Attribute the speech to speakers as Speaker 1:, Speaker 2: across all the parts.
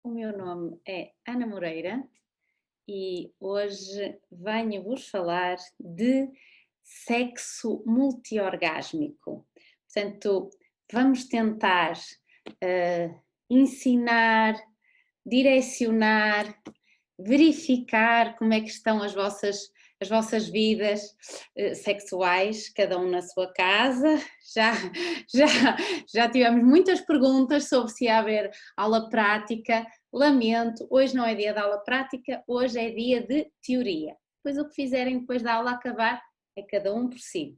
Speaker 1: O meu nome é Ana Moreira e hoje venho-vos falar de sexo multiorgásmico. Portanto, vamos tentar ensinar, direcionar, verificar como é que estão as vossas vidas sexuais, cada um na sua casa. Já, já tivemos muitas perguntas sobre se ia haver aula prática. Lamento, hoje não é dia de aula prática, hoje é dia de teoria. Depois o que fizerem depois da aula acabar é cada um por si.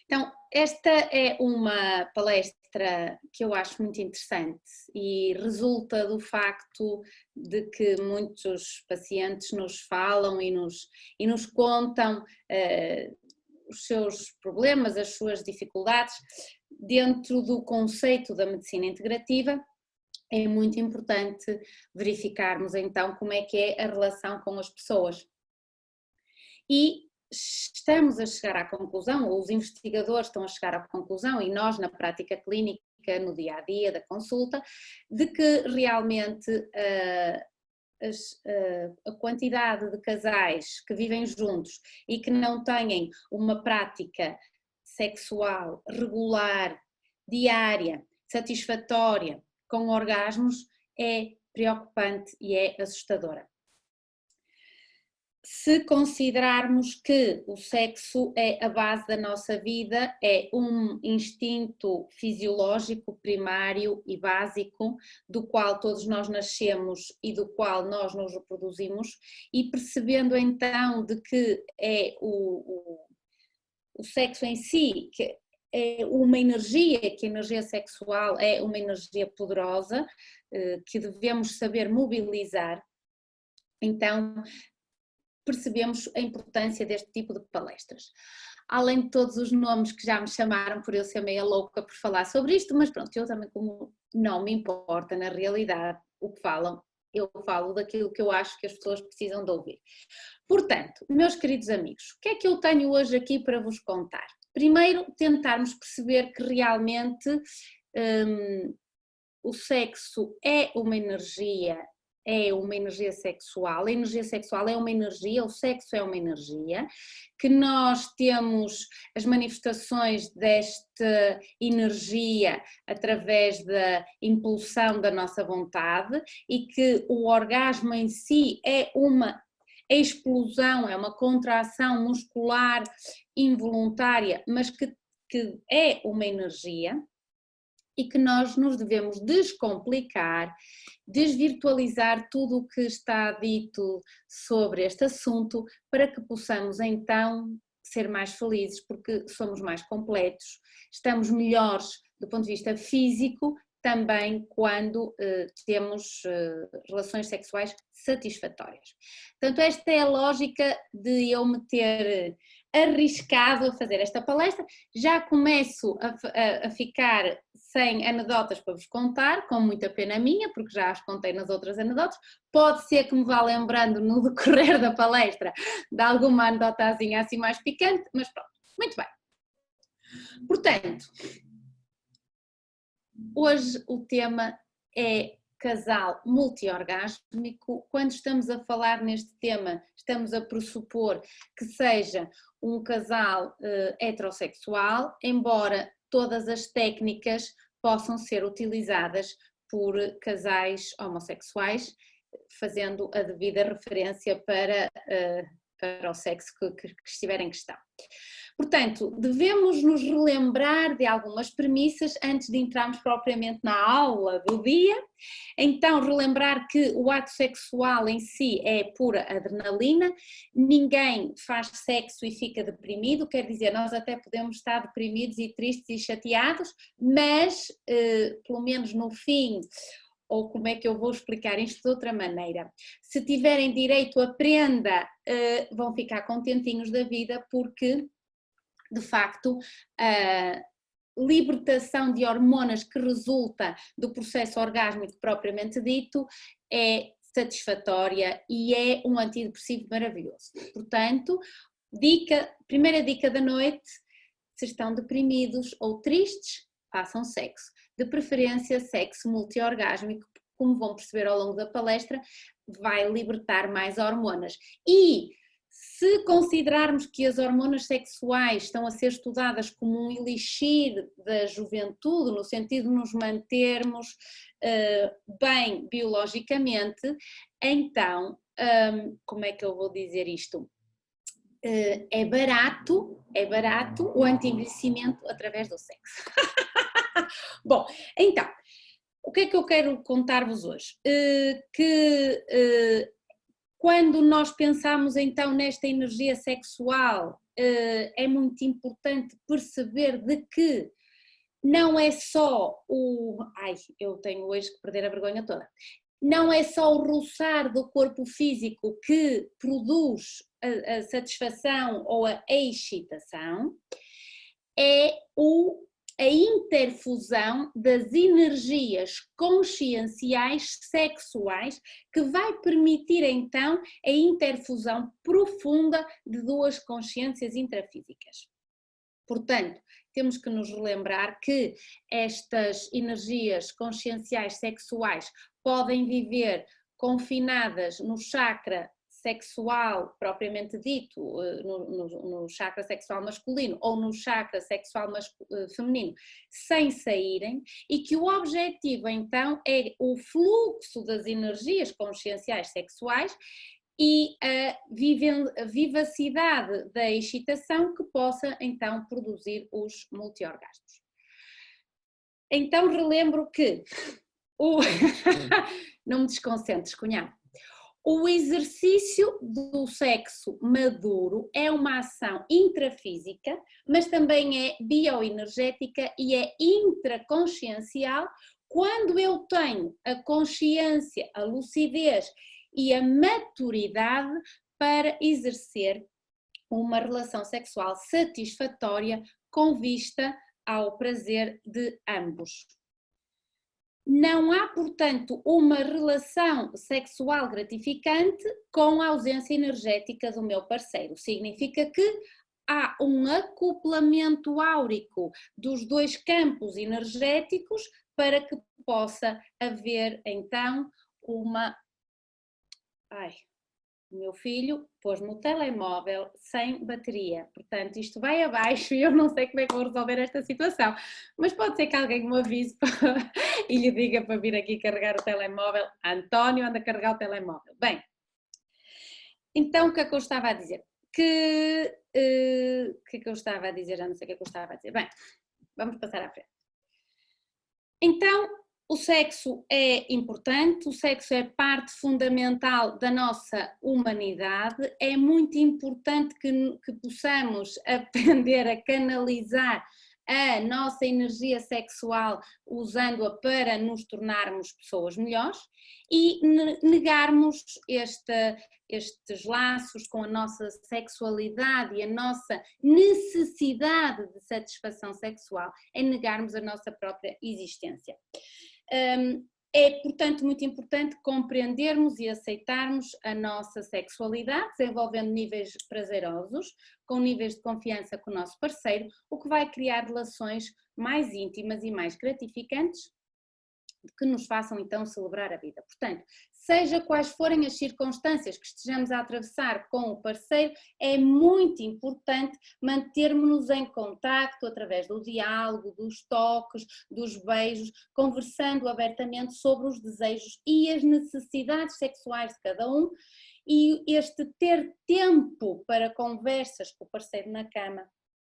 Speaker 1: Então, esta é uma palestra que eu acho muito interessante e resulta do facto de que muitos pacientes nos falam e nos contam os seus problemas, as suas dificuldades. Dentro do conceito da medicina integrativa, é muito importante verificarmos então como é que é a relação com as pessoas. E estamos a chegar à conclusão, ou os investigadores estão a chegar à conclusão, e nós na prática clínica, no dia a dia da consulta, de que realmente a quantidade de casais que vivem juntos e que não têm uma prática sexual regular, diária, satisfatória, com orgasmos, é preocupante e é assustadora. Se considerarmos que o sexo é a base da nossa vida, é um instinto fisiológico primário e básico, do qual todos nós nascemos e do qual nós nos reproduzimos, e percebendo então de que é o sexo em si, que é uma energia, que a energia sexual é uma energia poderosa, que devemos saber mobilizar, então percebemos a importância deste tipo de palestras. Além de todos os nomes que já me chamaram por eu ser meia louca por falar sobre isto, mas pronto, eu também, como não me importa na realidade o que falam, eu falo daquilo que eu acho que as pessoas precisam de ouvir. Portanto, meus queridos amigos, o que é que eu tenho hoje aqui para vos contar? Primeiro, tentarmos perceber que realmente o sexo é uma energia sexual, a energia sexual é uma energia, o sexo é uma energia, que nós temos as manifestações desta energia através da impulsão da nossa vontade e que o orgasmo em si é uma explosão, é uma contração muscular involuntária, mas que é uma energia, e que nós nos devemos descomplicar, desvirtualizar tudo o que está dito sobre este assunto para que possamos então ser mais felizes, porque somos mais completos, estamos melhores do ponto de vista físico, também quando temos relações sexuais satisfatórias. Portanto, esta é a lógica de eu me ter arriscado a fazer esta palestra. Já começo a ficar sem anedotas para vos contar, com muita pena minha, porque já as contei nas outras anedotas. Pode ser que me vá lembrando no decorrer da palestra de alguma anedotazinha assim mais picante, mas pronto, muito bem. Portanto, hoje o tema é casal multiorgásmico. Quando estamos a falar neste tema, estamos a pressupor que seja um casal heterossexual, embora todas as técnicas possam ser utilizadas por casais homossexuais, fazendo a devida referência para o sexo que estiver em questão. Portanto, devemos nos relembrar de algumas premissas antes de entrarmos propriamente na aula do dia. Então, relembrar que o ato sexual em si é pura adrenalina, ninguém faz sexo e fica deprimido, quer dizer, nós até podemos estar deprimidos e tristes e chateados, mas, pelo menos no fim, ou como é que eu vou explicar isto de outra maneira, se tiverem direito a prenda, vão ficar contentinhos da vida, porque de facto a libertação de hormonas que resulta do processo orgásmico propriamente dito é satisfatória e é um antidepressivo maravilhoso. Portanto, primeira dica da noite: se estão deprimidos ou tristes, façam sexo, de preferência sexo multiorgásmico, como vão perceber ao longo da palestra, vai libertar mais hormonas. E se considerarmos que as hormonas sexuais estão a ser estudadas como um elixir da juventude, no sentido de nos mantermos bem biologicamente, então, como é que eu vou dizer isto? É barato o anti-envelhecimento através do sexo. Bom, então, o que é que eu quero contar-vos hoje? Quando nós pensamos então nesta energia sexual, é muito importante perceber de que não é só eu tenho hoje que perder a vergonha toda. Não é só o roçar do corpo físico que produz a satisfação ou a excitação, é a interfusão das energias conscienciais sexuais que vai permitir então a interfusão profunda de duas consciências intrafísicas. Portanto, temos que nos relembrar que estas energias conscienciais sexuais podem viver confinadas no chakra sexual propriamente dito, no chakra sexual masculino ou no chakra sexual feminino, sem saírem, e que o objetivo então é o fluxo das energias conscienciais sexuais e a vivacidade da excitação que possa então produzir os multiorgasmos. Então relembro que não me desconcentres, cunhado. O exercício do sexo maduro é uma ação intrafísica, mas também é bioenergética e é intraconsciencial quando eu tenho a consciência, a lucidez e a maturidade para exercer uma relação sexual satisfatória com vista ao prazer de ambos. Não há, portanto, uma relação sexual gratificante com a ausência energética do meu parceiro. Significa que há um acoplamento áurico dos dois campos energéticos para que possa haver, então, uma... o meu filho pôs-me o telemóvel sem bateria, portanto isto vai abaixo e eu não sei como é que vou resolver esta situação, mas pode ser que alguém me avise e lhe diga para vir aqui carregar o telemóvel. António, anda a carregar o telemóvel. Bem, então o que é que eu estava a dizer? O que é que eu estava a dizer? Já não sei o que é que eu estava a dizer. Bem, vamos passar à frente. Então, o sexo é importante, o sexo é parte fundamental da nossa humanidade, é muito importante que possamos aprender a canalizar a nossa energia sexual usando-a para nos tornarmos pessoas melhores e negarmos estes laços com a nossa sexualidade e a nossa necessidade de satisfação sexual, é negarmos a nossa própria existência. É, portanto, muito importante compreendermos e aceitarmos a nossa sexualidade, desenvolvendo níveis prazerosos, com níveis de confiança com o nosso parceiro, o que vai criar relações mais íntimas e mais gratificantes, que nos façam então celebrar a vida. Portanto, seja quais forem as circunstâncias que estejamos a atravessar com o parceiro, é muito importante mantermos-nos em contacto através do diálogo, dos toques, dos beijos, conversando abertamente sobre os desejos e as necessidades sexuais de cada um, e este ter tempo para conversas com o parceiro na cama,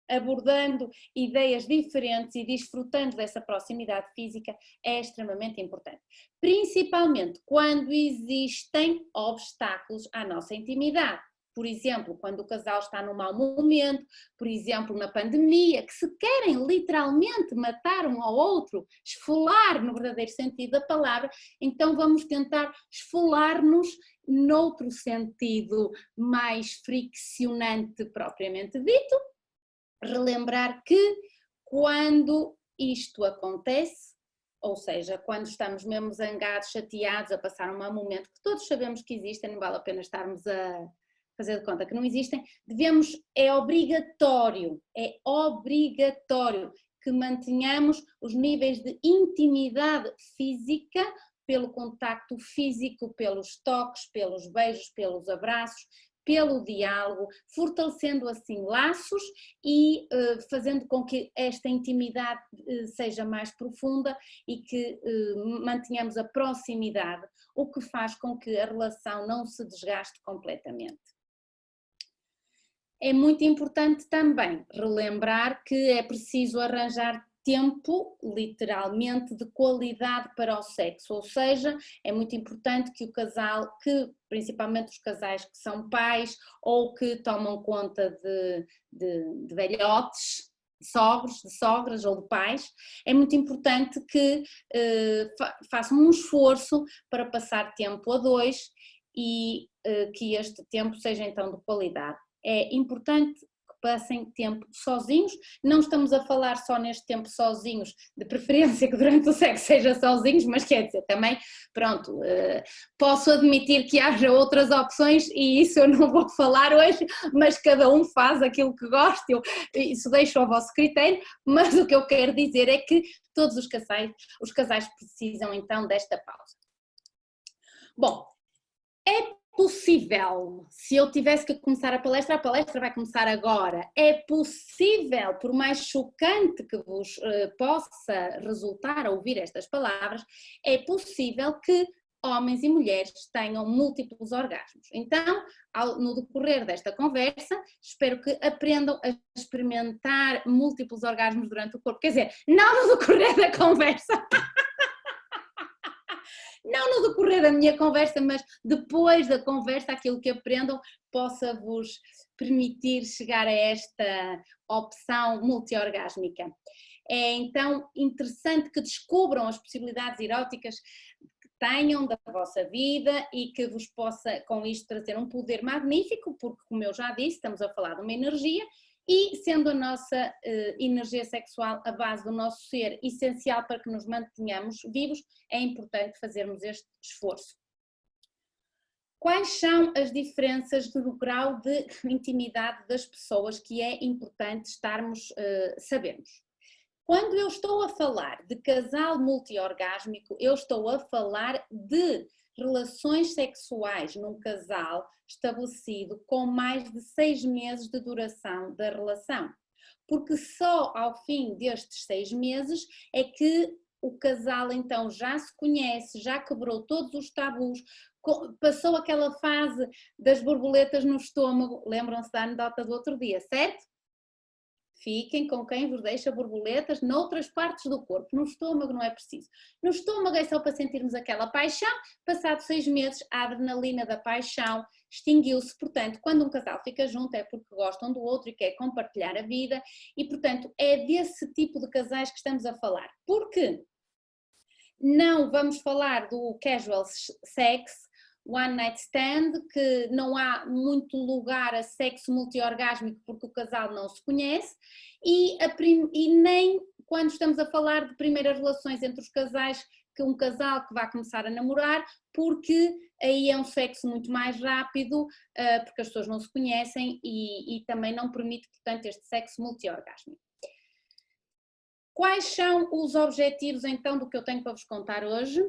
Speaker 1: abordando ideias diferentes e desfrutando dessa proximidade física é extremamente importante. Principalmente quando existem obstáculos à nossa intimidade. Por exemplo, quando o casal está num mau momento, por exemplo, na pandemia, que se querem literalmente matar um ao outro, esfolar no verdadeiro sentido da palavra, então vamos tentar esfolar-nos noutro sentido mais friccionante propriamente dito. Relembrar que quando isto acontece, ou seja, quando estamos mesmo zangados, chateados, a passar um mau momento, que todos sabemos que existem, não vale a pena estarmos a fazer de conta que não existem, é obrigatório que mantenhamos os níveis de intimidade física pelo contacto físico, pelos toques, pelos beijos, pelos abraços, pelo diálogo, fortalecendo assim laços e fazendo com que esta intimidade seja mais profunda e que mantenhamos a proximidade, o que faz com que a relação não se desgaste completamente. É muito importante também relembrar que é preciso arranjar tempo, literalmente, de qualidade para o sexo, ou seja, é muito importante que o casal, principalmente os casais que são pais ou que tomam conta de velhotes, de sogros, de sogras ou de pais, é muito importante que façam um esforço para passar tempo a dois e que este tempo seja então de qualidade. É importante que passem tempo sozinhos, não estamos a falar só neste tempo sozinhos, de preferência que durante o sexo seja sozinhos, mas quer dizer, também, pronto, posso admitir que haja outras opções e isso eu não vou falar hoje, mas cada um faz aquilo que gosta, isso deixo ao vosso critério, mas o que eu quero dizer é que todos os casais precisam então desta pausa. Bom, é possível, se eu tivesse que começar a palestra vai começar agora, é possível, por mais chocante que vos possa resultar a ouvir estas palavras, é possível que homens e mulheres tenham múltiplos orgasmos. Então, no decorrer desta conversa, espero que aprendam a experimentar múltiplos orgasmos durante o corpo, quer dizer, não no decorrer da conversa, não no decorrer da minha conversa, mas depois da conversa, aquilo que aprendam possa vos permitir chegar a esta opção multiorgásmica. É então interessante que descubram as possibilidades eróticas que tenham da vossa vida e que vos possa com isto trazer um poder magnífico, porque como eu já disse, estamos a falar de uma energia e sendo a nossa energia sexual a base do nosso ser essencial para que nos mantenhamos vivos, é importante fazermos este esforço. Quais são as diferenças no grau de intimidade das pessoas que é importante sabermos? Quando eu estou a falar de casal multiorgásmico, eu estou a falar de relações sexuais num casal estabelecido com mais de 6 meses de duração da relação. Porque só ao fim destes 6 meses é que o casal então já se conhece, já quebrou todos os tabus, passou aquela fase das borboletas no estômago, lembram-se da anedota do outro dia, certo? Fiquem com quem vos deixa borboletas noutras partes do corpo, no estômago não é preciso. No estômago é só para sentirmos aquela paixão, passado 6 meses a adrenalina da paixão extinguiu-se, portanto quando um casal fica junto é porque gostam do outro e quer compartilhar a vida e portanto é desse tipo de casais que estamos a falar. Porque não vamos falar do casual sex, one night stand, que não há muito lugar a sexo multiorgásmico porque o casal não se conhece e nem quando estamos a falar de primeiras relações entre os casais, que um casal que vai começar a namorar, porque aí é um sexo muito mais rápido, porque as pessoas não se conhecem e também não permite, portanto, este sexo multiorgásmico. Quais são os objetivos então do que eu tenho para vos contar hoje?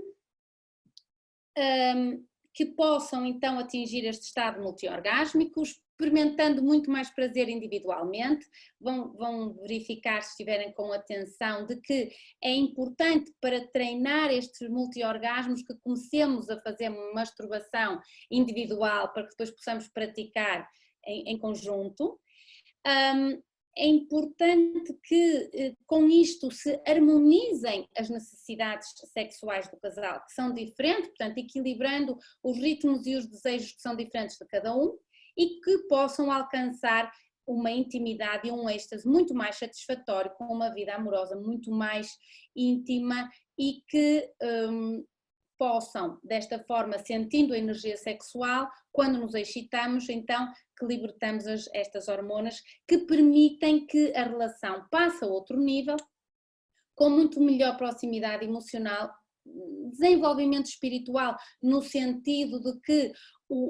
Speaker 1: Que possam então atingir este estado multiorgásmico, experimentando muito mais prazer individualmente, vão verificar se estiverem com atenção de que é importante para treinar estes multiorgasmos que comecemos a fazer masturbação individual para que depois possamos praticar em conjunto. É importante que com isto se harmonizem as necessidades sexuais do casal, que são diferentes, portanto equilibrando os ritmos e os desejos que são diferentes de cada um e que possam alcançar uma intimidade e um êxtase muito mais satisfatório, com uma vida amorosa muito mais íntima e que possam, desta forma, sentindo a energia sexual, quando nos excitamos, então que libertamos estas hormonas que permitem que a relação passe a outro nível, com muito melhor proximidade emocional desenvolvimento espiritual, no sentido de que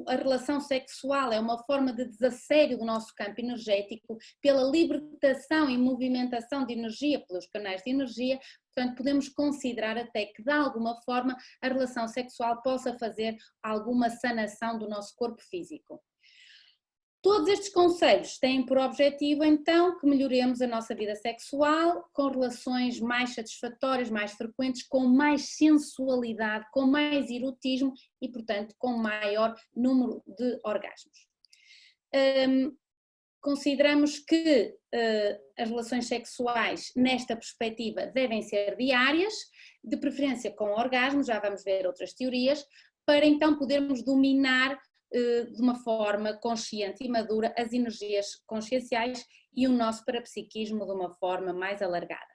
Speaker 1: a relação sexual é uma forma de desassério do nosso campo energético, pela libertação e movimentação de energia, pelos canais de energia. Portanto, podemos considerar até que, de alguma forma, a relação sexual possa fazer alguma sanação do nosso corpo físico. Todos estes conselhos têm por objetivo, então, que melhoremos a nossa vida sexual, com relações mais satisfatórias, mais frequentes, com mais sensualidade, com mais erotismo e, portanto, com maior número de orgasmos. Consideramos que as relações sexuais, nesta perspectiva, devem ser diárias, de preferência com orgasmos, já vamos ver outras teorias, para então podermos dominar de uma forma consciente e madura as energias conscienciais e o nosso parapsiquismo de uma forma mais alargada.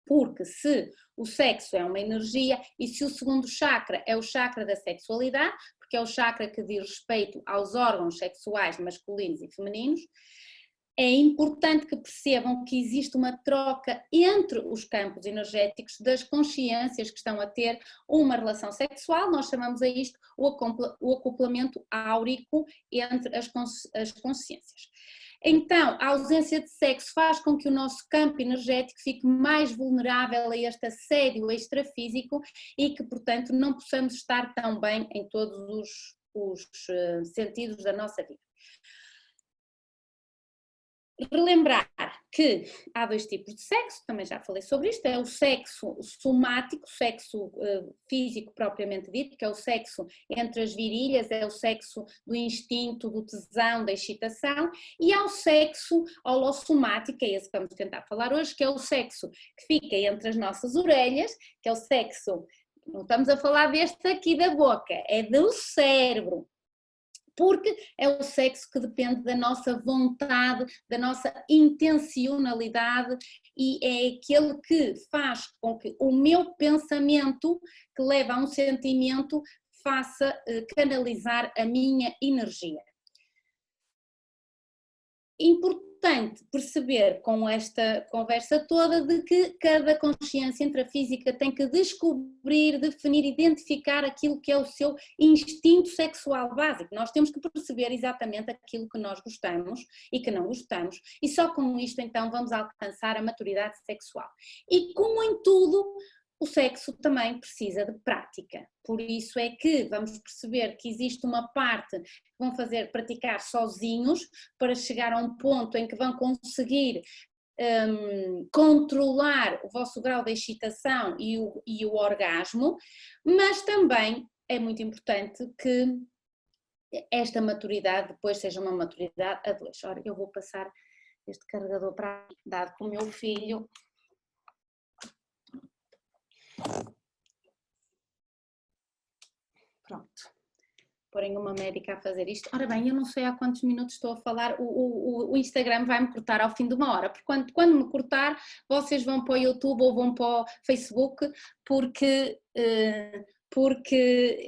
Speaker 1: Porque se o sexo é uma energia e se o segundo chakra é o chakra da sexualidade, porque é o chakra que diz respeito aos órgãos sexuais masculinos e femininos, é importante que percebam que existe uma troca entre os campos energéticos das consciências que estão a ter uma relação sexual. Nós chamamos a isto o acoplamento áurico entre as consciências. Então, a ausência de sexo faz com que o nosso campo energético fique mais vulnerável a este assédio extrafísico e que, portanto, não possamos estar tão bem em todos os sentidos da nossa vida. Relembrar que há dois tipos de sexo, também já falei sobre isto, é o sexo somático, o sexo físico propriamente dito, que é o sexo entre as virilhas, é o sexo do instinto, do tesão, da excitação, e há o sexo holossomático, que é esse que vamos tentar falar hoje, que é o sexo que fica entre as nossas orelhas, que é o sexo, não estamos a falar deste aqui da boca, é do cérebro. Porque é o sexo que depende da nossa vontade, da nossa intencionalidade e é aquele que faz com que o meu pensamento, que leva a um sentimento, faça canalizar a minha energia. Importante perceber com esta conversa toda de que cada consciência intrafísica tem que descobrir, definir, identificar aquilo que é o seu instinto sexual básico. Nós temos que perceber exatamente aquilo que nós gostamos e que não gostamos e só com isto então vamos alcançar a maturidade sexual. E como em tudo, o sexo também precisa de prática, por isso é que vamos perceber que existe uma parte que vão praticar sozinhos para chegar a um ponto em que vão conseguir controlar o vosso grau de excitação e o orgasmo, mas também é muito importante que esta maturidade depois seja uma maturidade a dois. Ora, eu vou passar este carregador para dado com o meu filho. Pronto, porém uma médica a fazer isto. Ora bem, eu não sei há quantos minutos estou a falar, o Instagram vai-me cortar ao fim de uma hora, porque quando me cortar, vocês vão para o YouTube ou vão para o Facebook, porque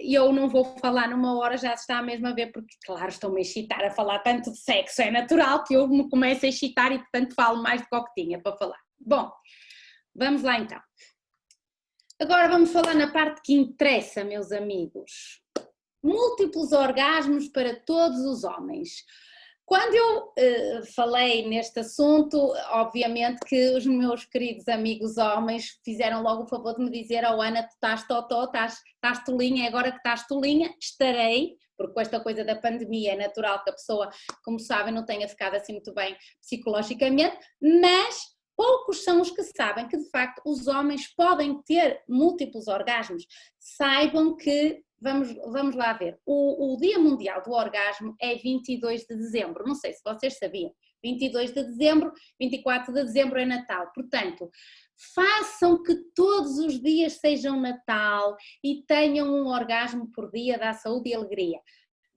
Speaker 1: eu não vou falar numa hora, já está mesmo a ver, porque claro, estou-me a excitar a falar tanto de sexo, é natural que eu me comece a excitar e portanto falo mais do que o que tinha para falar. Bom, vamos lá então. Agora vamos falar na parte que interessa, meus amigos. Múltiplos orgasmos para todos os homens. Quando eu falei neste assunto, obviamente que os meus queridos amigos homens fizeram logo o favor de me dizer: oh Ana, tu estás totó, estás tolinha, agora que estás tolinha, estarei, porque com esta coisa da pandemia é natural que a pessoa, como sabem, não tenha ficado assim muito bem psicologicamente, mas poucos são os que sabem que de facto os homens podem ter múltiplos orgasmos. Saibam que, vamos lá ver, o Dia Mundial do Orgasmo é 22 de dezembro, não sei se vocês sabiam, 22 de dezembro, 24 de dezembro é Natal, portanto, façam que todos os dias sejam Natal e tenham um orgasmo por dia, dá saúde e alegria.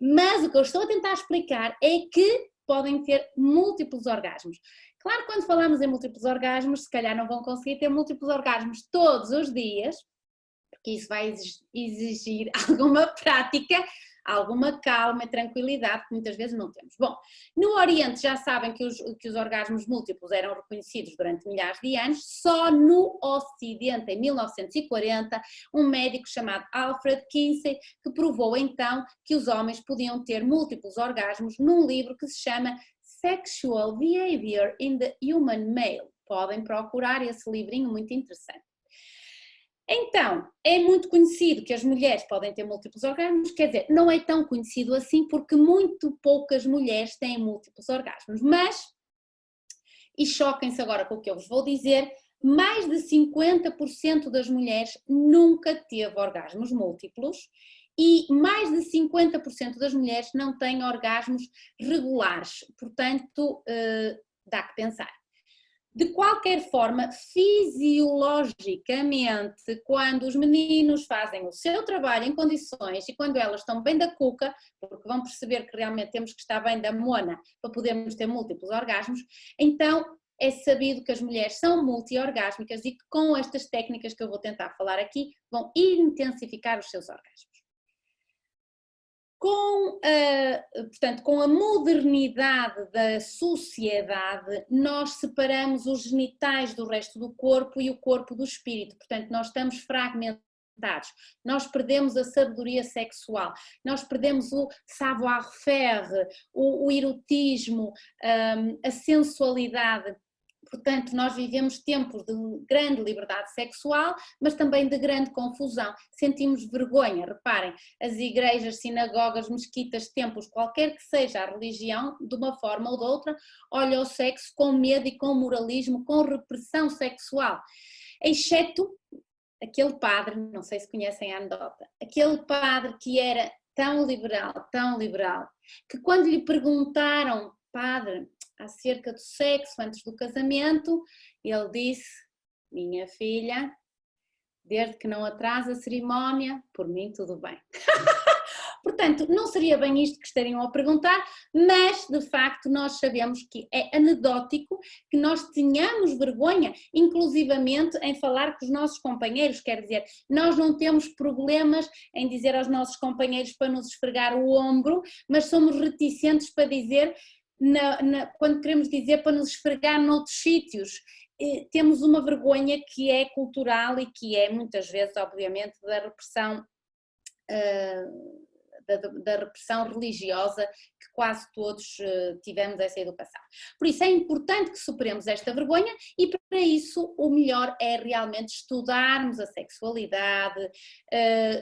Speaker 1: Mas o que eu estou a tentar explicar é que podem ter múltiplos orgasmos. Claro, quando falamos em múltiplos orgasmos, se calhar não vão conseguir ter múltiplos orgasmos todos os dias, porque isso vai exigir alguma prática, alguma calma e tranquilidade que muitas vezes não temos. Bom, no Oriente já sabem que os orgasmos múltiplos eram reconhecidos durante milhares de anos, só no Ocidente, em 1940, um médico chamado Alfred Kinsey, que provou então que os homens podiam ter múltiplos orgasmos num livro que se chama Sexual Behavior in the Human Male. Podem procurar esse livrinho muito interessante. Então, é muito conhecido que as mulheres podem ter múltiplos orgasmos, quer dizer, não é tão conhecido assim porque muito poucas mulheres têm múltiplos orgasmos, mas, e choquem-se agora com o que eu vos vou dizer, mais de 50% das mulheres nunca teve orgasmos múltiplos e mais de 50% das mulheres não têm orgasmos regulares, portanto, dá que pensar. De qualquer forma, fisiologicamente, quando os meninos fazem o seu trabalho em condições e quando elas estão bem da cuca, porque vão perceber que realmente temos que estar bem da mona para podermos ter múltiplos orgasmos, então é sabido que as mulheres são multiorgásmicas e que com estas técnicas que eu vou tentar falar aqui vão intensificar os seus orgasmos. Portanto, com a modernidade da sociedade, nós separamos os genitais do resto do corpo e o corpo do espírito, portanto, nós estamos fragmentados, nós perdemos a sabedoria sexual, nós perdemos o savoir-faire, o erotismo, a sensualidade. Portanto, nós vivemos tempos de grande liberdade sexual, mas também de grande confusão. Sentimos vergonha, reparem, as igrejas, sinagogas, mesquitas, templos, qualquer que seja a religião, de uma forma ou de outra, olha o sexo com medo e com moralismo, com repressão sexual. Exceto aquele padre, não sei se conhecem a anedota, aquele padre que era tão liberal, que quando lhe perguntaram, padre, acerca do sexo antes do casamento, ele disse, minha filha, desde que não atrasa a cerimónia, por mim tudo bem. Portanto, não seria bem isto que estariam a perguntar, mas de facto nós sabemos que é anedótico que nós tenhamos vergonha, inclusivamente em falar com os nossos companheiros, quer dizer, nós não temos problemas em dizer aos nossos companheiros para nos esfregar o ombro, mas somos reticentes para dizer quando queremos dizer para nos esfregar noutros sítios, temos uma vergonha que é cultural e que é muitas vezes, obviamente, da repressão religiosa que quase todos tivemos essa educação. Por isso é importante que superemos esta vergonha e para isso o melhor é realmente estudarmos a sexualidade,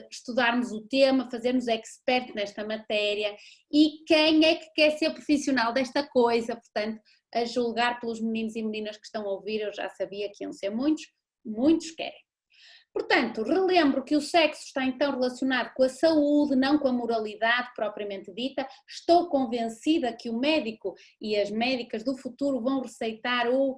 Speaker 1: estudarmos o tema, fazermos expert nesta matéria e quem é que quer ser profissional desta coisa, portanto, a julgar pelos meninos e meninas que estão a ouvir, eu já sabia que iam ser muitos, muitos querem. Portanto, relembro que o sexo está então relacionado com a saúde, não com a moralidade propriamente dita. Estou convencida que o médico e as médicas do futuro vão receitar o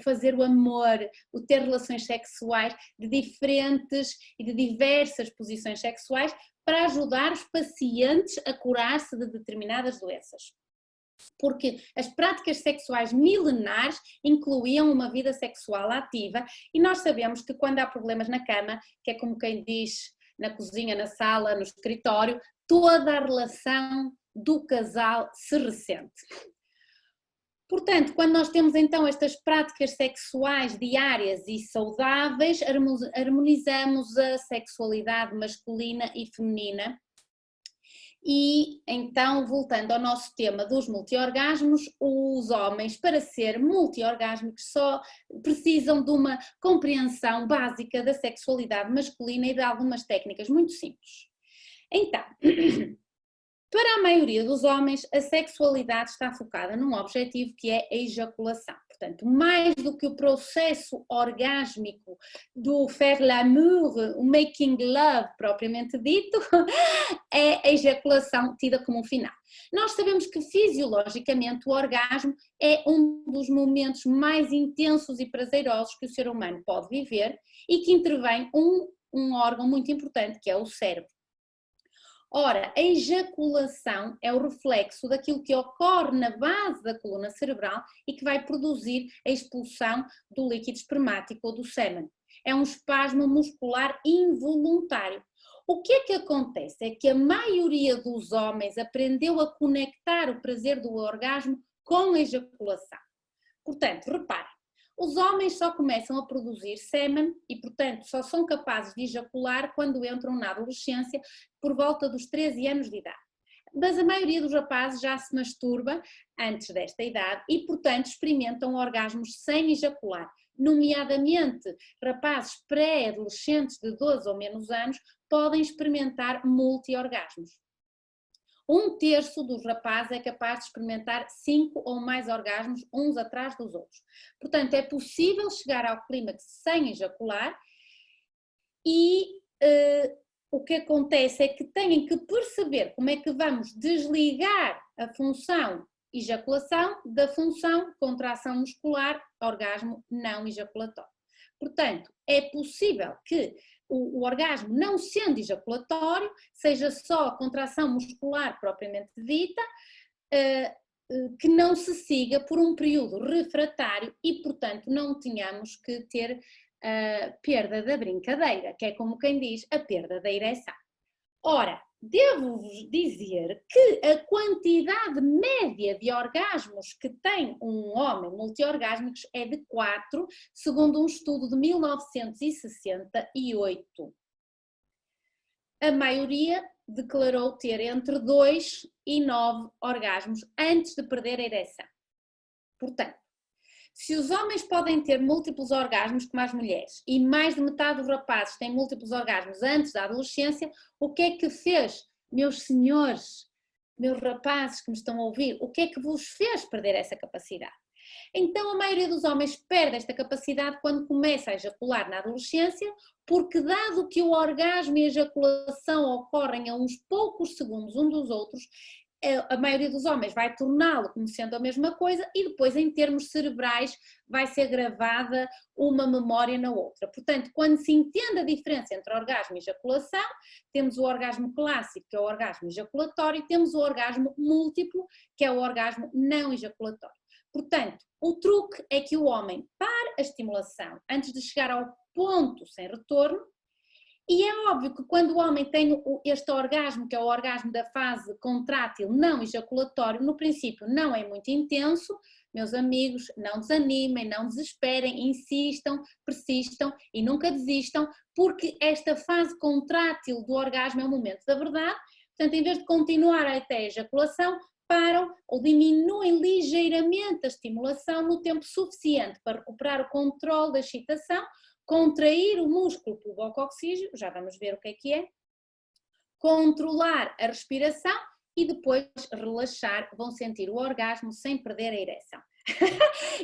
Speaker 1: fazer o amor, o ter relações sexuais de diferentes e de diversas posições sexuais para ajudar os pacientes a curar-se de determinadas doenças. Porque as práticas sexuais milenares incluíam uma vida sexual ativa e nós sabemos que quando há problemas na cama, que é como quem diz na cozinha, na sala, no escritório, toda a relação do casal se ressente. Portanto, quando nós temos então estas práticas sexuais diárias e saudáveis, harmonizamos a sexualidade masculina e feminina. E então, voltando ao nosso tema dos multiorgasmos, os homens, para ser multiorgásmicos, só precisam de uma compreensão básica da sexualidade masculina e de algumas técnicas muito simples. Então, para a maioria dos homens, a sexualidade está focada num objetivo que é a ejaculação. Portanto, mais do que o processo orgásmico do faire l'amour, o making love propriamente dito, é a ejaculação tida como um final. Nós sabemos que fisiologicamente o orgasmo é um dos momentos mais intensos e prazerosos que o ser humano pode viver e que intervém um órgão muito importante que é o cérebro. Ora, a ejaculação é o reflexo daquilo que ocorre na base da coluna cerebral e que vai produzir a expulsão do líquido espermático ou do sêmen. É um espasmo muscular involuntário. O que é que acontece? É que a maioria dos homens aprendeu a conectar o prazer do orgasmo com a ejaculação. Portanto, reparem, os homens só começam a produzir sêmen e, portanto, só são capazes de ejacular quando entram na adolescência por volta dos 13 anos de idade. Mas a maioria dos rapazes já se masturba antes desta idade e, portanto, experimentam orgasmos sem ejacular, nomeadamente rapazes pré-adolescentes de 12 ou menos anos podem experimentar multi-orgasmos. 1/3 dos rapazes é capaz de experimentar 5 ou mais orgasmos uns atrás dos outros. Portanto, é possível chegar ao clímax sem ejacular e o que acontece é que têm que perceber como é que vamos desligar a função ejaculação da função contração muscular, orgasmo não ejaculatório. Portanto, é possível que o orgasmo, não sendo ejaculatório, seja só a contração muscular propriamente dita, que não se siga por um período refratário e, portanto, não tenhamos que ter a perda da brincadeira, que é como quem diz, a perda da ereção. Ora, devo-vos dizer que a quantidade média de orgasmos que tem um homem multiorgásmicos é de 4, segundo um estudo de 1968. A maioria declarou ter entre 2 e 9 orgasmos antes de perder a ereção. Portanto, se os homens podem ter múltiplos orgasmos como as mulheres e mais de metade dos rapazes têm múltiplos orgasmos antes da adolescência, o que é que fez, meus senhores, meus rapazes que me estão a ouvir, o que é que vos fez perder essa capacidade? Então a maioria dos homens perde esta capacidade quando começa a ejacular na adolescência, porque dado que o orgasmo e a ejaculação ocorrem a uns poucos segundos um dos outros, a maioria dos homens vai torná-lo como sendo a mesma coisa e depois em termos cerebrais vai ser gravada uma memória na outra. Portanto, quando se entende a diferença entre orgasmo e ejaculação, temos o orgasmo clássico, que é o orgasmo ejaculatório, e temos o orgasmo múltiplo, que é o orgasmo não ejaculatório. Portanto, o truque é que o homem pare a estimulação antes de chegar ao ponto sem retorno. E é óbvio que quando o homem tem este orgasmo, que é o orgasmo da fase contrátil não ejaculatório, no princípio não é muito intenso, meus amigos, não desanimem, não desesperem, insistam, persistam e nunca desistam, porque esta fase contrátil do orgasmo é o momento da verdade, portanto em vez de continuar até a ejaculação, param ou diminuem ligeiramente a estimulação no tempo suficiente para recuperar o controle da excitação, contrair o músculo pubococcígeo, já vamos ver o que é, controlar a respiração e depois relaxar, vão sentir o orgasmo sem perder a ereção.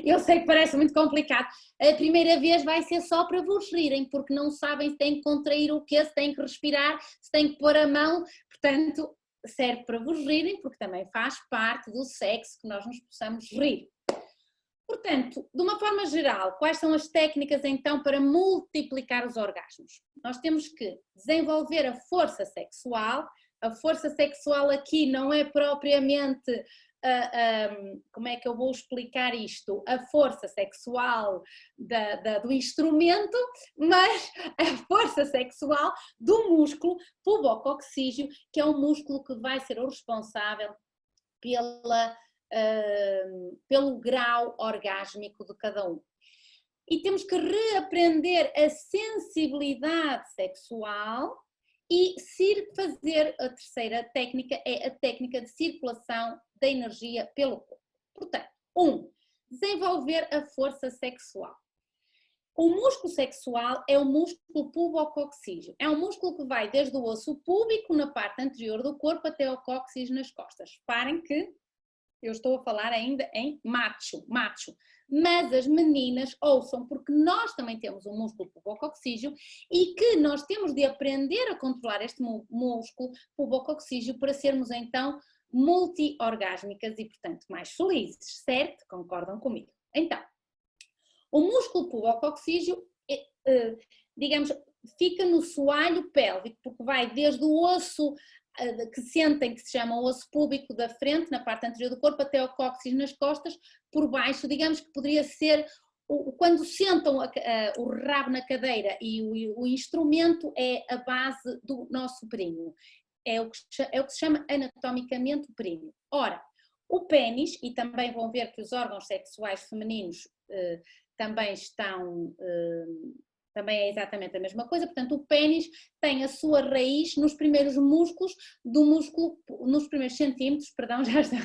Speaker 1: Eu sei que parece muito complicado, a primeira vez vai ser só para vos rirem, porque não sabem se têm que contrair o quê, se têm que respirar, se têm que pôr a mão, portanto serve para vos rirem, porque também faz parte do sexo que nós nos possamos rir. Portanto, de uma forma geral, quais são as técnicas então para multiplicar os orgasmos? Nós temos que desenvolver a força sexual. A força sexual aqui não é propriamente, como é que eu vou explicar isto? A força sexual do instrumento, mas a força sexual do músculo pubococcígeo, que é um músculo que vai ser o responsável pelo grau orgásmico de cada um. E temos que reaprender a sensibilidade sexual e fazer a terceira técnica, é a técnica de circulação da energia pelo corpo. Portanto, desenvolver a força sexual. O músculo sexual é o músculo pubococcígeo. É um músculo que vai desde o osso púbico, na parte anterior do corpo, até ao cóccix nas costas. Reparem que eu estou a falar ainda em macho, mas as meninas ouçam, porque nós também temos um músculo pubococcígeo e que nós temos de aprender a controlar este músculo pubococcígeo para sermos então multi-orgásmicas e portanto mais felizes, certo? Concordam comigo? Então, o músculo pubococcígeo, digamos, fica no soalho pélvico, porque vai desde o osso que sentem, que se chama o osso púbico da frente, na parte anterior do corpo, até ao cóccix nas costas, por baixo, digamos que poderia ser quando sentam o rabo na cadeira e o instrumento é a base do nosso períneo. É o que se chama anatomicamente o períneo. Ora, o pénis, e também vão ver que os órgãos sexuais femininos também estão, também é exatamente a mesma coisa, portanto o pénis tem a sua raiz nos primeiros músculos do músculo, nos primeiros centímetros, perdão, já está,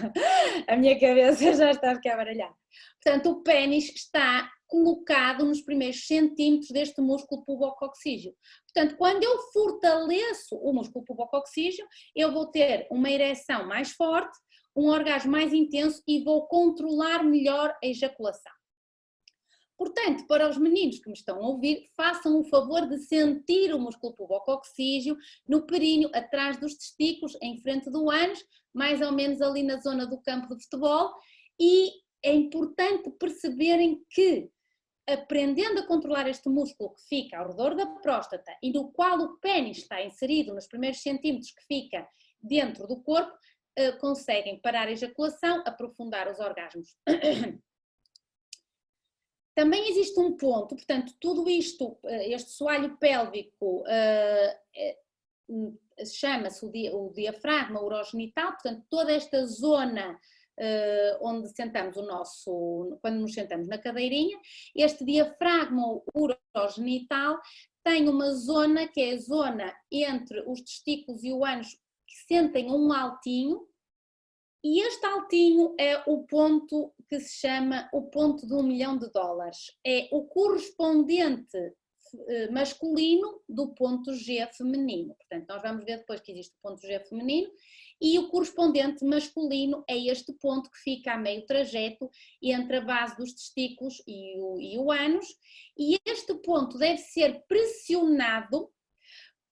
Speaker 1: a minha cabeça já está a ficar baralhada. Portanto o pénis está colocado nos primeiros centímetros deste músculo pubococcígeo. Portanto, quando eu fortaleço o músculo pubococcígeo, eu vou ter uma ereção mais forte, um orgasmo mais intenso e vou controlar melhor a ejaculação. Portanto, para os meninos que me estão a ouvir, façam o favor de sentir o músculo pubococcígeo no períneo, atrás dos testículos, em frente do ânus, mais ou menos ali na zona do campo de futebol, e é importante perceberem que, aprendendo a controlar este músculo que fica ao redor da próstata e no qual o pénis está inserido nos primeiros centímetros que fica dentro do corpo, conseguem parar a ejaculação, aprofundar os orgasmos. Também existe um ponto, portanto, tudo isto, este soalho pélvico chama-se o diafragma urogenital, portanto, toda esta zona onde sentamos quando nos sentamos na cadeirinha, este diafragma urogenital tem uma zona que é a zona entre os testículos e o ânus que sentem um altinho, e este altinho é o ponto que se chama o ponto de $1 milhão. É o correspondente masculino do ponto G feminino. Portanto, nós vamos ver depois que existe o ponto G feminino e o correspondente masculino é este ponto que fica a meio trajeto entre a base dos testículos e o ânus, e este ponto deve ser pressionado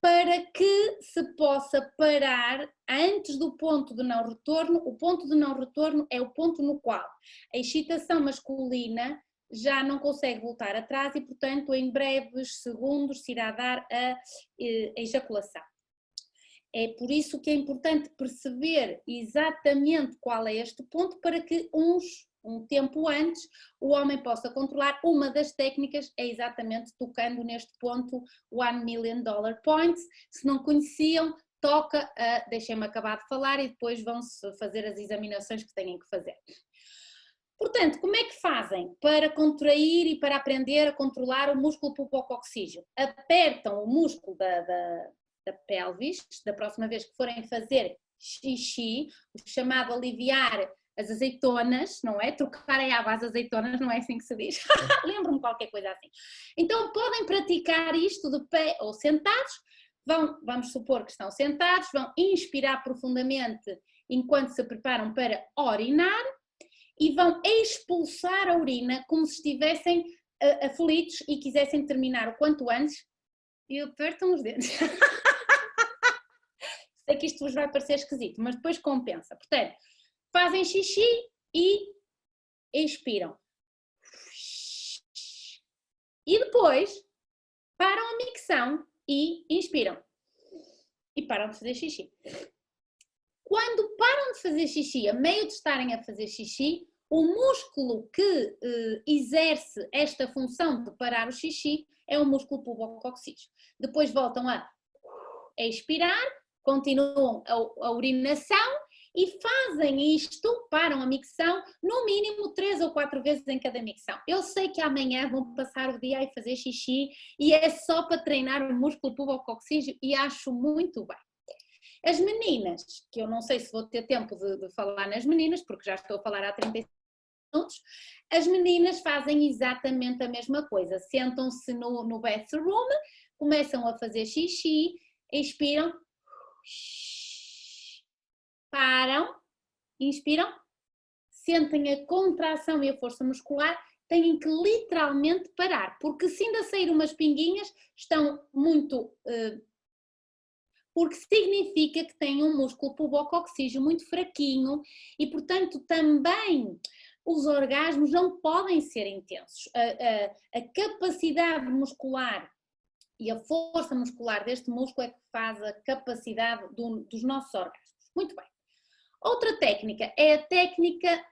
Speaker 1: para que se possa parar antes do ponto de não retorno. O ponto de não retorno é o ponto no qual a excitação masculina já não consegue voltar atrás e, portanto, em breves segundos se irá dar a ejaculação. É por isso que é importante perceber exatamente qual é este ponto para que um tempo antes o homem possa controlar. Uma das técnicas é exatamente tocando neste ponto $1 million point. Se não conheciam, toca a, deixem-me acabar de falar e depois vão-se fazer as examinações que têm que fazer. Portanto, como é que fazem para contrair e para aprender a controlar o músculo pubococcígeo? Apertam o músculo da pelvis, da próxima vez que forem fazer xixi, o chamado aliviar as azeitonas, não é? Trocar a água às azeitonas, não é assim que se diz? Lembro-me qualquer coisa assim. Então podem praticar isto de pé ou sentados, vamos supor que estão sentados, vão inspirar profundamente enquanto se preparam para orinar e vão expulsar a urina como se estivessem aflitos e quisessem terminar o quanto antes e apertam os dentes. Sei que isto vos vai parecer esquisito, mas depois compensa. Portanto, fazem xixi e expiram. E depois param a micção e inspiram. E param de fazer xixi. Quando param de fazer xixi, a meio de estarem a fazer xixi, o músculo que exerce esta função de parar o xixi é o músculo pubococcígeo. Depois voltam a expirar, continuam a urinação e fazem isto, param a micção, no mínimo 3 ou 4 vezes em cada micção. Eu sei que amanhã vão passar o dia a fazer xixi e é só para treinar o músculo pubococcígeo e acho muito bem. As meninas, que eu não sei se vou ter tempo de falar nas meninas, porque já estou a falar há 35 minutos, as meninas fazem exatamente a mesma coisa. Sentam-se no bathroom, começam a fazer xixi, expiram, param, inspiram, sentem a contração e a força muscular, têm que literalmente parar, porque se ainda sair umas pinguinhas, estão muito... porque significa que têm um músculo pubococcígeo muito fraquinho e, portanto, também os orgasmos não podem ser intensos. A capacidade muscular e a força muscular deste músculo é que faz a capacidade dos nossos orgasmos. Muito bem. Outra técnica é a técnica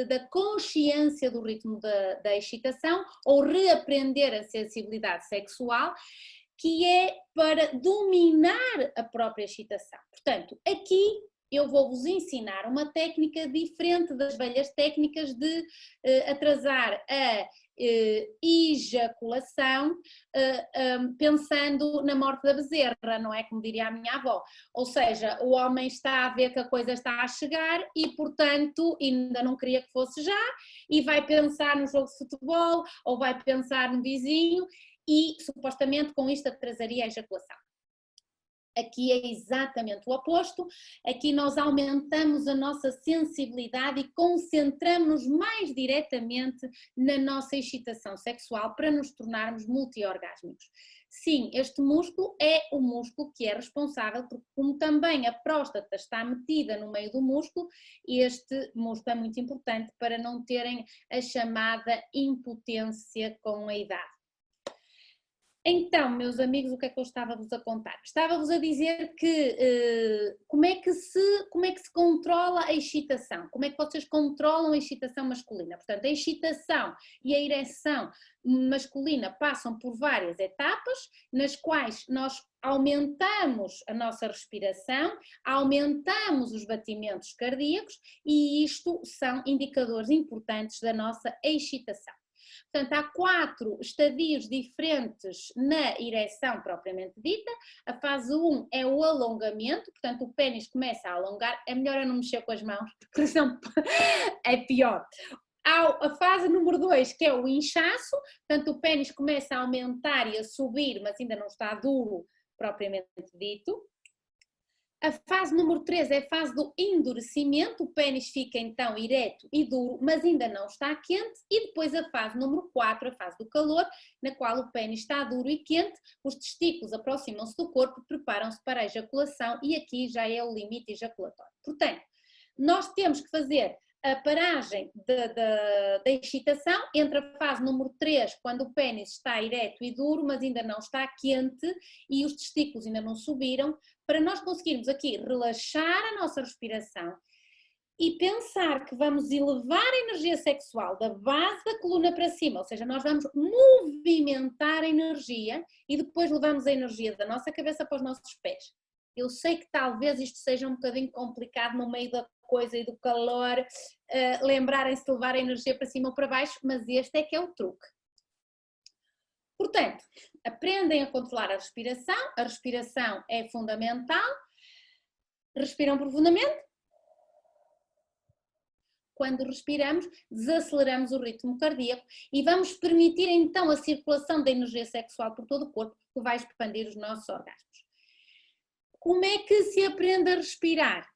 Speaker 1: da consciência do ritmo da excitação ou reaprender a sensibilidade sexual, que é para dominar a própria excitação. Portanto, aqui eu vou-vos ensinar uma técnica diferente das velhas técnicas de atrasar a ejaculação, pensando na morte da bezerra, não é? Como diria a minha avó. Ou seja, o homem está a ver que a coisa está a chegar e, portanto, ainda não queria que fosse já, e vai pensar no jogo de futebol ou vai pensar no vizinho e, supostamente, com isto atrasaria a ejaculação. Aqui é exatamente o oposto, aqui nós aumentamos a nossa sensibilidade e concentramos-nos mais diretamente na nossa excitação sexual para nos tornarmos multiorgásmicos. Sim, este músculo é o músculo que é responsável, porque como também a próstata está metida no meio do músculo, este músculo é muito importante para não terem a chamada impotência com a idade. Então, meus amigos, o que é que eu estava-vos a contar? Estava-vos a dizer que como é que se controla a excitação? Como é que vocês controlam a excitação masculina? Portanto, a excitação e a ereção masculina passam por várias etapas, nas quais nós aumentamos a nossa respiração, aumentamos os batimentos cardíacos e isto são indicadores importantes da nossa excitação. Portanto, há 4 estadios diferentes na ereção propriamente dita. A fase 1 é o alongamento, portanto o pênis começa a alongar, é melhor eu não mexer com as mãos, porque senão é pior. Há a fase número 2, que é o inchaço, portanto o pênis começa a aumentar e a subir, mas ainda não está duro propriamente dito. A fase número 3 é a fase do endurecimento, o pênis fica então ereto e duro, mas ainda não está quente, e depois a fase número 4, a fase do calor, na qual o pênis está duro e quente, os testículos aproximam-se do corpo, preparam-se para a ejaculação e aqui já é o limite ejaculatório. Portanto, nós temos que fazer a paragem da excitação entre a fase número 3, quando o pênis está ereto e duro, mas ainda não está quente e os testículos ainda não subiram, para nós conseguirmos aqui relaxar a nossa respiração e pensar que vamos elevar a energia sexual da base da coluna para cima, ou seja, nós vamos movimentar a energia e depois levamos a energia da nossa cabeça para os nossos pés. Eu sei que talvez isto seja um bocadinho complicado no meio da coisa e do calor, lembrarem-se de levar a energia para cima ou para baixo, mas este é que é o truque. Portanto, aprendem a controlar a respiração é fundamental, respiram profundamente. Quando respiramos, desaceleramos o ritmo cardíaco e vamos permitir então a circulação da energia sexual por todo o corpo, que vai expandir os nossos orgasmos. Como é que se aprende a respirar?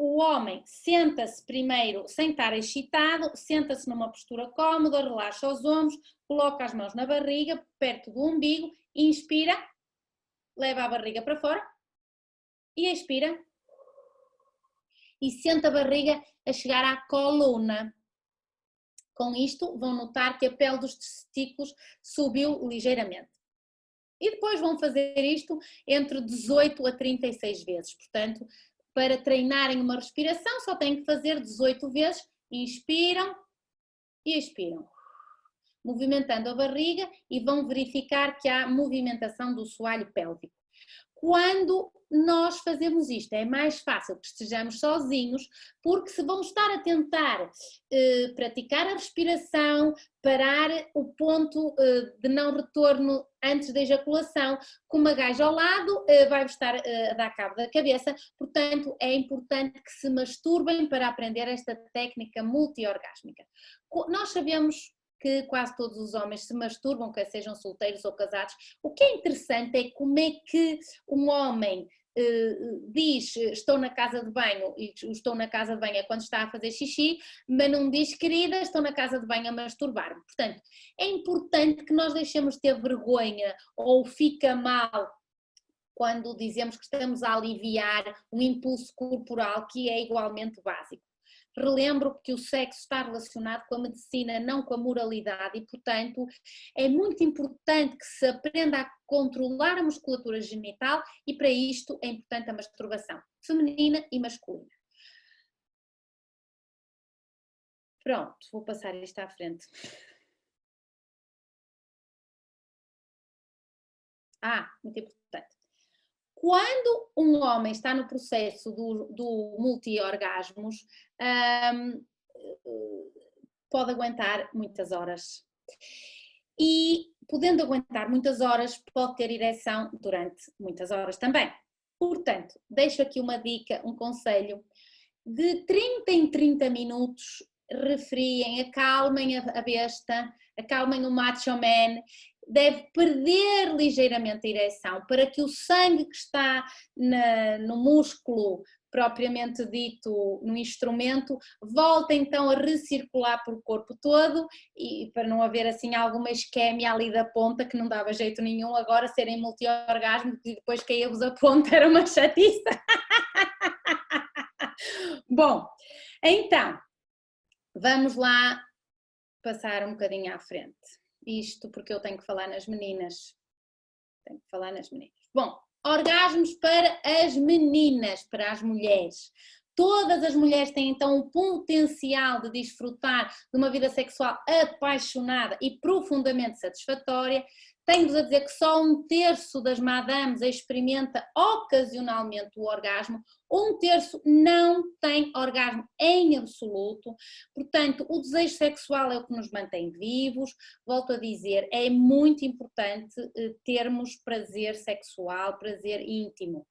Speaker 1: O homem senta-se primeiro sem estar excitado, senta-se numa postura cómoda, relaxa os ombros, coloca as mãos na barriga, perto do umbigo, inspira, leva a barriga para fora e expira. E sente a barriga a chegar à coluna. Com isto vão notar que a pele dos testículos subiu ligeiramente. E depois vão fazer isto entre 18 a 36 vezes, portanto, para treinarem uma respiração só têm que fazer 18 vezes, inspiram e expiram, movimentando a barriga e vão verificar que há movimentação do soalho pélvico. Quando nós fazemos isto é mais fácil que estejamos sozinhos, porque se vão estar a tentar praticar a respiração, parar o ponto de não retorno antes da ejaculação, com uma gaja ao lado vai-vos estar a dar cabo da cabeça, portanto é importante que se masturbem para aprender esta técnica multiorgásmica. Nós sabemos que quase todos os homens se masturbam, quer sejam solteiros ou casados. O que é interessante é como é que um homem diz estou na casa de banho, e estou na casa de banho é quando está a fazer xixi, mas não diz querida, estou na casa de banho a masturbar-me. Portanto, é importante que nós deixemos de ter vergonha ou fica mal quando dizemos que estamos a aliviar um impulso corporal que é igualmente básico. Relembro que o sexo está relacionado com a medicina, não com a moralidade e, portanto, é muito importante que se aprenda a controlar a musculatura genital e, para isto, é importante a masturbação feminina e masculina. Pronto, vou passar isto à frente. Muito importante. Quando um homem está no processo do multi-orgasmos, pode aguentar muitas horas. E podendo aguentar muitas horas, pode ter ereção durante muitas horas também. Portanto, deixo aqui uma dica, um conselho. De 30 em 30 minutos, refriem, acalmem a besta, acalmem o macho man, deve perder ligeiramente a ereção para que o sangue que está no músculo propriamente dito no instrumento volte então a recircular por o corpo todo e para não haver assim alguma isquémia ali da ponta que não dava jeito nenhum agora serem multi-orgasmos e depois caía-vos a ponta, era uma chatice. Bom, então, vamos lá passar um bocadinho à frente. Isto porque eu tenho que falar nas meninas. Tenho que falar nas meninas. Bom, orgasmos para as meninas, para as mulheres. Todas as mulheres têm então o potencial de desfrutar de uma vida sexual apaixonada e profundamente satisfatória. Tenho-vos a dizer que só 1/3 das madames experimenta ocasionalmente o orgasmo, 1/3 não tem orgasmo em absoluto, portanto o desejo sexual é o que nos mantém vivos, volto a dizer, é muito importante termos prazer sexual, prazer íntimo.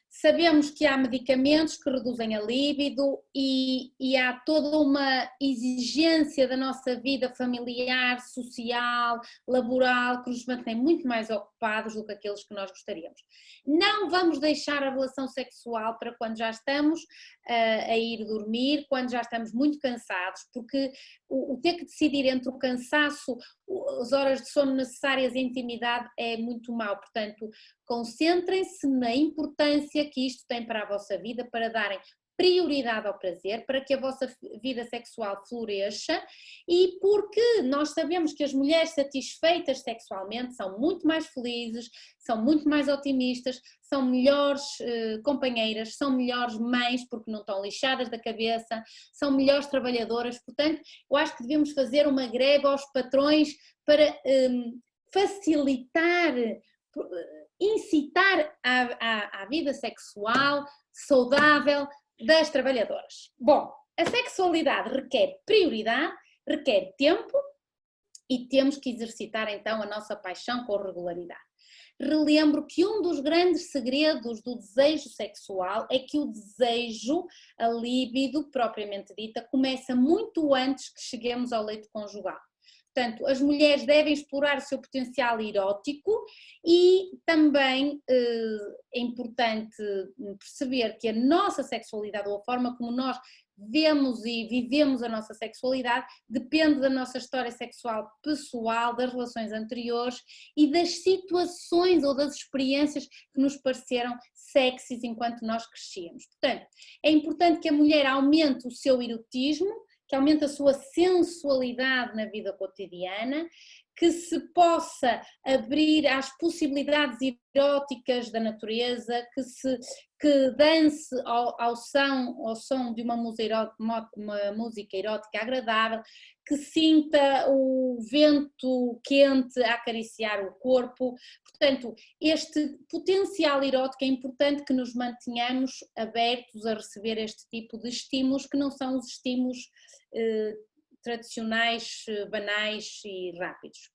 Speaker 1: Sabemos que há medicamentos que reduzem a libido e há toda uma exigência da nossa vida familiar, social, laboral, que nos mantém muito mais ocupados do que aqueles que nós gostaríamos. Não vamos deixar a relação sexual para quando já estamos a ir dormir, quando já estamos muito cansados, porque o ter que decidir entre o cansaço, as horas de sono necessárias e a intimidade é muito mau, portanto, concentrem-se na importância que isto tem para a vossa vida, para darem prioridade ao prazer, para que a vossa vida sexual floresça e porque nós sabemos que as mulheres satisfeitas sexualmente são muito mais felizes, são muito mais otimistas, são melhores companheiras, são melhores mães porque não estão lixadas da cabeça, são melhores trabalhadoras, portanto eu acho que devemos fazer uma greve aos patrões para facilitar, incitar à vida sexual saudável das trabalhadoras. Bom, a sexualidade requer prioridade, requer tempo e temos que exercitar então a nossa paixão com regularidade. Relembro que um dos grandes segredos do desejo sexual é que o desejo, a libido propriamente dita, começa muito antes que cheguemos ao leito conjugal. Portanto, as mulheres devem explorar o seu potencial erótico e também é importante perceber que a nossa sexualidade ou a forma como nós vemos e vivemos a nossa sexualidade depende da nossa história sexual pessoal, das relações anteriores e das situações ou das experiências que nos pareceram sexys enquanto nós crescíamos. Portanto, é importante que a mulher aumente o seu erotismo, que aumente a sua sensualidade na vida cotidiana, que se possa abrir às possibilidades eróticas da natureza, que dance ao som de uma música erótica agradável, que sinta o vento quente a acariciar o corpo. Portanto, este potencial erótico é importante que nos mantenhamos abertos a receber este tipo de estímulos, que não são os estímulos tradicionais, banais e rápidos.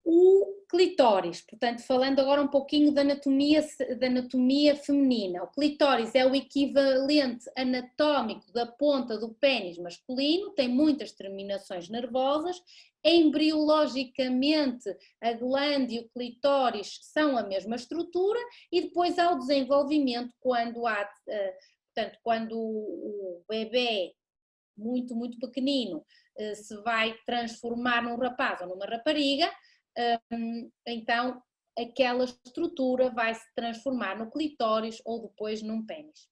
Speaker 1: O clitóris, portanto, falando agora um pouquinho da anatomia feminina. O clitóris é o equivalente anatómico da ponta do pênis masculino, tem muitas terminações nervosas, embriologicamente a glândula e o clitóris são a mesma estrutura e depois há o desenvolvimento quando o bebê muito, muito pequenino se vai transformar num rapaz ou numa rapariga, então aquela estrutura vai se transformar no clitóris ou depois num pênis.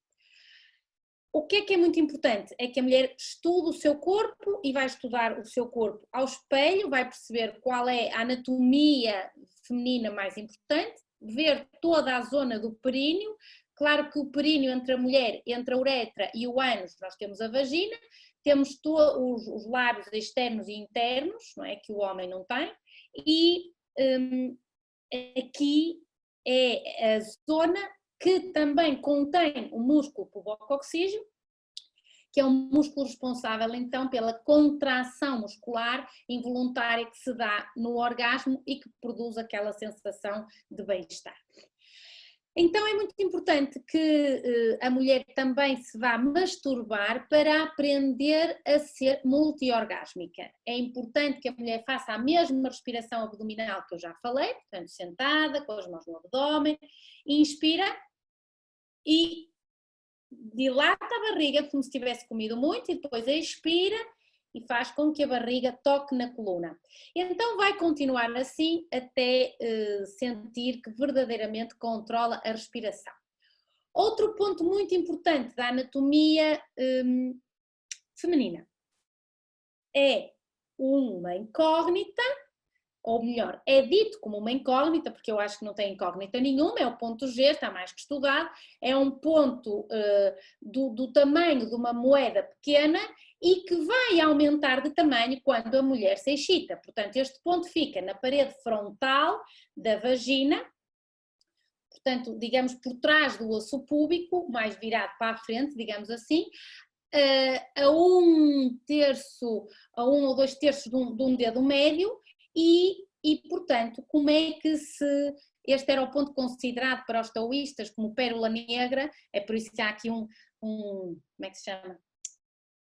Speaker 1: O que é muito importante? É que a mulher estude o seu corpo e vai estudar o seu corpo ao espelho, vai perceber qual é a anatomia feminina mais importante, ver toda a zona do períneo, claro que o períneo entre a mulher, entre a uretra e o ânus, nós temos a vagina, temos os lábios externos e internos, não é? Que o homem não tem, e aqui é a zona que também contém o músculo pubococcígeo, que é um músculo responsável então pela contração muscular involuntária que se dá no orgasmo e que produz aquela sensação de bem-estar. Então é muito importante que a mulher também se vá masturbar para aprender a ser multiorgásmica. É importante que a mulher faça a mesma respiração abdominal que eu já falei, portanto sentada, com as mãos no abdômen, inspira e dilata a barriga como se tivesse comido muito e depois expira e faz com que a barriga toque na coluna. Então vai continuar assim até sentir que verdadeiramente controla a respiração. Outro ponto muito importante da anatomia feminina é uma incógnita, ou melhor, é dito como uma incógnita, porque eu acho que não tem incógnita nenhuma, é o ponto G, está mais que estudado, é um ponto do tamanho de uma moeda pequena e que vai aumentar de tamanho quando a mulher se excita. Portanto, este ponto fica na parede frontal da vagina, portanto, digamos, por trás do osso púbico, mais virado para a frente, digamos assim, a um ou 2/3 de um dedo médio, e, portanto, como é que este era o ponto considerado para os taoístas como pérola negra, é por isso que há aqui como é que se chama?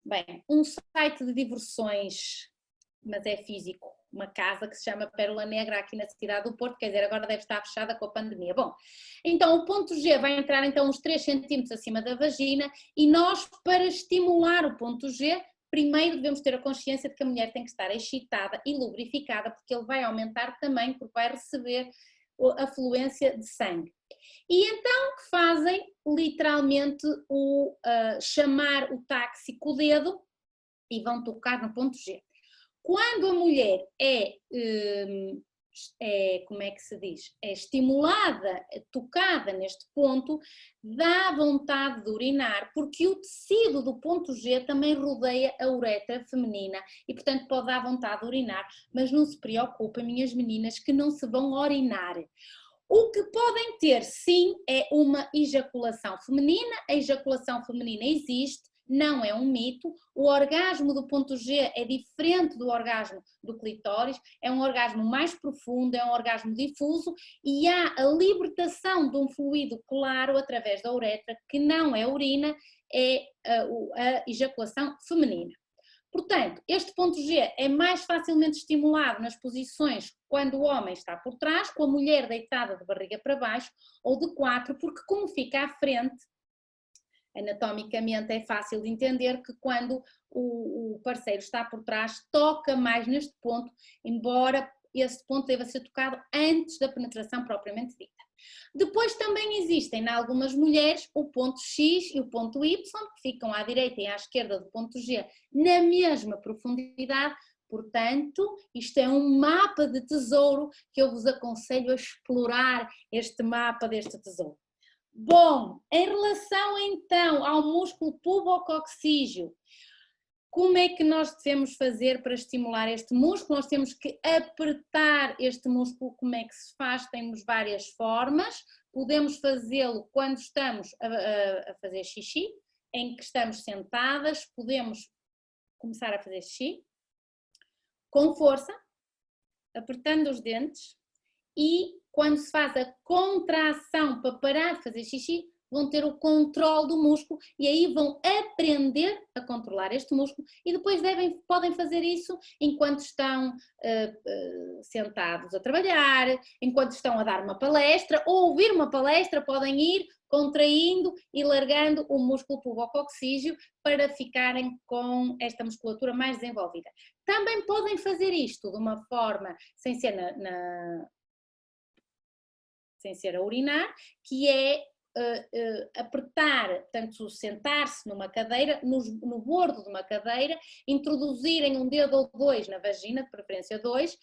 Speaker 1: Bem, um site de diversões, mas é físico, uma casa que se chama Pérola Negra aqui na cidade do Porto, quer dizer, agora deve estar fechada com a pandemia. Bom, então o ponto G vai entrar então uns 3 centímetros acima da vagina e nós, para estimular o ponto G, primeiro devemos ter a consciência de que a mulher tem que estar excitada e lubrificada, porque ele vai aumentar também, porque vai receber a fluência de sangue. E então que fazem literalmente chamar o táxi com o dedo e vão tocar no ponto G. Quando a mulher como é que se diz? É estimulada, tocada neste ponto, dá vontade de urinar, porque o tecido do ponto G também rodeia a uretra feminina e, portanto, pode dar vontade de urinar, mas não se preocupem, minhas meninas, que não se vão orinar. O que podem ter, sim, é uma ejaculação feminina. A ejaculação feminina existe, não é um mito. O orgasmo do ponto G é diferente do orgasmo do clitóris, é um orgasmo mais profundo, é um orgasmo difuso e há a libertação de um fluido claro através da uretra, que não é urina, é a ejaculação feminina. Portanto, este ponto G é mais facilmente estimulado nas posições quando o homem está por trás, com a mulher deitada de barriga para baixo ou de quatro, porque como fica à frente, anatomicamente é fácil de entender que quando o parceiro está por trás toca mais neste ponto, embora esse ponto deva ser tocado antes da penetração propriamente dita. Depois também existem, em algumas mulheres, o ponto X e o ponto Y, que ficam à direita e à esquerda do ponto G na mesma profundidade. Portanto, isto é um mapa de tesouro que eu vos aconselho a explorar, este mapa deste tesouro. Bom, em relação então ao músculo pubococcígeo, como é que nós devemos fazer para estimular este músculo? Nós temos que apertar este músculo. Como é que se faz? Temos várias formas. Podemos fazê-lo quando estamos a fazer xixi, em que estamos sentadas, podemos começar a fazer xixi com força, apertando os dentes, e quando se faz a contração para parar de fazer xixi, vão ter o controle do músculo e aí vão aprender a controlar este músculo e depois podem fazer isso enquanto estão sentados a trabalhar, enquanto estão a dar uma palestra ou ouvir uma palestra, podem ir contraindo e largando o músculo pubococcígeo para ficarem com esta musculatura mais desenvolvida. Também podem fazer isto de uma forma sem ser sem ser a urinar, que é apertar, portanto sentar-se numa cadeira, no bordo de uma cadeira, introduzirem um dedo ou dois na vagina, de preferência dois,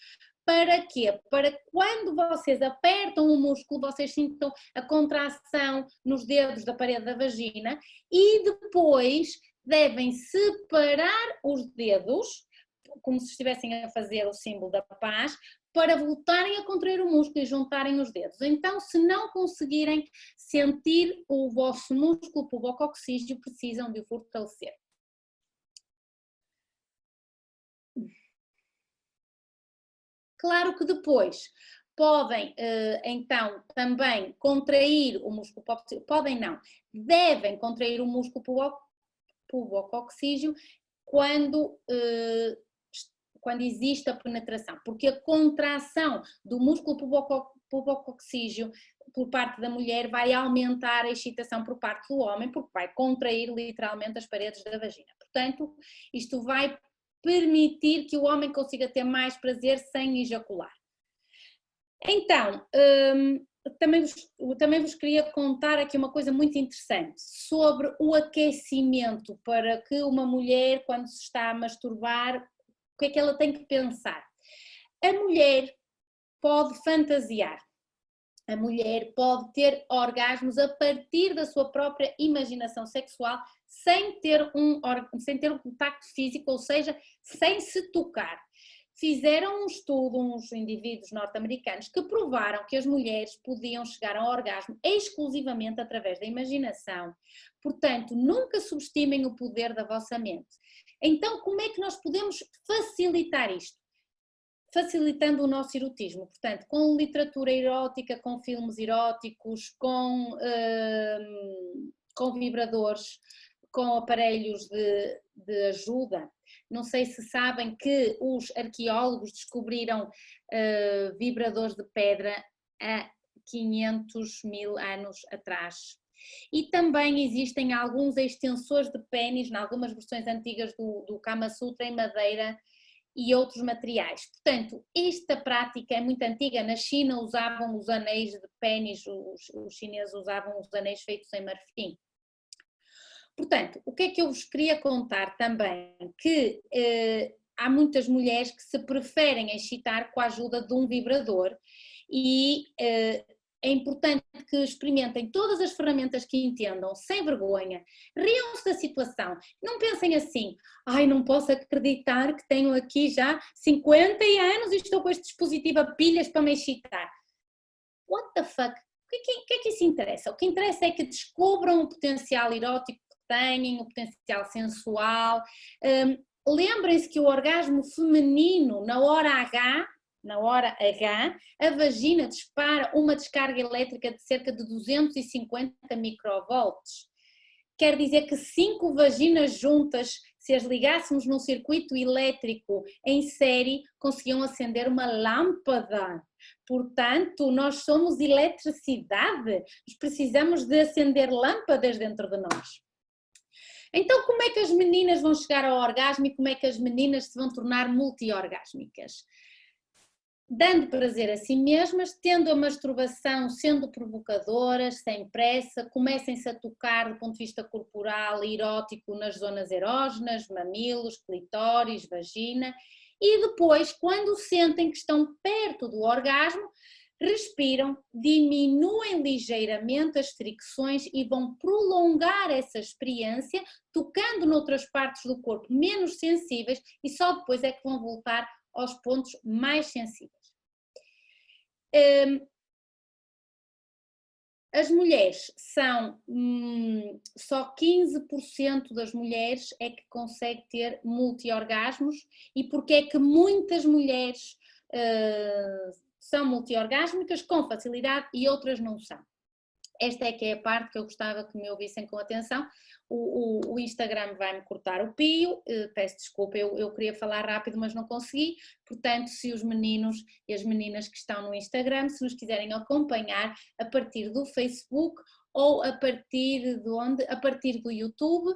Speaker 1: Para quê? Para quando vocês apertam o músculo, vocês sintam a contração nos dedos da parede da vagina e depois devem separar os dedos, como se estivessem a fazer o símbolo da paz, para voltarem a contrair o músculo e juntarem os dedos. Então, se não conseguirem sentir o vosso músculo pubococcígeo, precisam de o fortalecer. Claro que depois podem, então, também contrair o músculo pubococcígeo, podem não, devem contrair o músculo pubococcígeo quando existe a penetração, porque a contração do músculo pubococcígeo por parte da mulher vai aumentar a excitação por parte do homem, porque vai contrair literalmente as paredes da vagina. Portanto, isto vai permitir que o homem consiga ter mais prazer sem ejacular. Então, também vos queria contar aqui uma coisa muito interessante sobre o aquecimento para que uma mulher, quando se está a masturbar, o que é que ela tem que pensar? A mulher pode fantasiar, a mulher pode ter orgasmos a partir da sua própria imaginação sexual sem ter um contacto físico, ou seja, sem se tocar. Fizeram um estudo, uns indivíduos norte-americanos, que provaram que as mulheres podiam chegar ao orgasmo exclusivamente através da imaginação. Portanto, nunca subestimem o poder da vossa mente. Então, como é que nós podemos facilitar isto? Facilitando o nosso erotismo, portanto, com literatura erótica, com filmes eróticos, com vibradores, com aparelhos de ajuda. Não sei se sabem que os arqueólogos descobriram vibradores de pedra há 500.000 anos atrás. E também existem alguns extensores de pênis, em algumas versões antigas do Kama Sutra, em madeira e outros materiais. Portanto, esta prática é muito antiga. Na China usavam os anéis de pênis, os chineses usavam os anéis feitos em marfim. Portanto, o que é que eu vos queria contar também? Que há muitas mulheres que se preferem excitar com a ajuda de um vibrador e é importante que experimentem todas as ferramentas que entendam, sem vergonha, riam-se da situação, não pensem assim, ai, não posso acreditar que tenho aqui já 50 anos e estou com este dispositivo a pilhas para me excitar. What the fuck? O que é que isso interessa? O que interessa é que descubram o potencial erótico que têm, o potencial sensual. Lembrem-se que o orgasmo feminino, na hora H, a vagina dispara uma descarga elétrica de cerca de 250 microvolts. Quer dizer que 5 vaginas juntas, se as ligássemos num circuito elétrico em série, conseguiam acender uma lâmpada. Portanto, nós somos eletricidade, nós precisamos de acender lâmpadas dentro de nós. Então, como é que as meninas vão chegar ao orgasmo e como é que as meninas se vão tornar multiorgásmicas? Dando prazer a si mesmas, tendo a masturbação sendo provocadoras, sem pressa, comecem-se a tocar do ponto de vista corporal e erótico nas zonas erógenas, mamilos, clitóris, vagina, e depois, quando sentem que estão perto do orgasmo, respiram, diminuem ligeiramente as fricções e vão prolongar essa experiência, tocando noutras partes do corpo menos sensíveis e só depois é que vão voltar aos pontos mais sensíveis. As mulheres são, só 15% das mulheres é que consegue ter multiorgasmos e porque é que muitas mulheres são multiorgásmicas com facilidade e outras não são. Esta é que é a parte que eu gostava que me ouvissem com atenção. O Instagram vai-me cortar o pio, peço desculpa, eu queria falar rápido, mas não consegui. Portanto, se os meninos e as meninas que estão no Instagram, se nos quiserem acompanhar a partir do Facebook ou a partir de onde? A partir do YouTube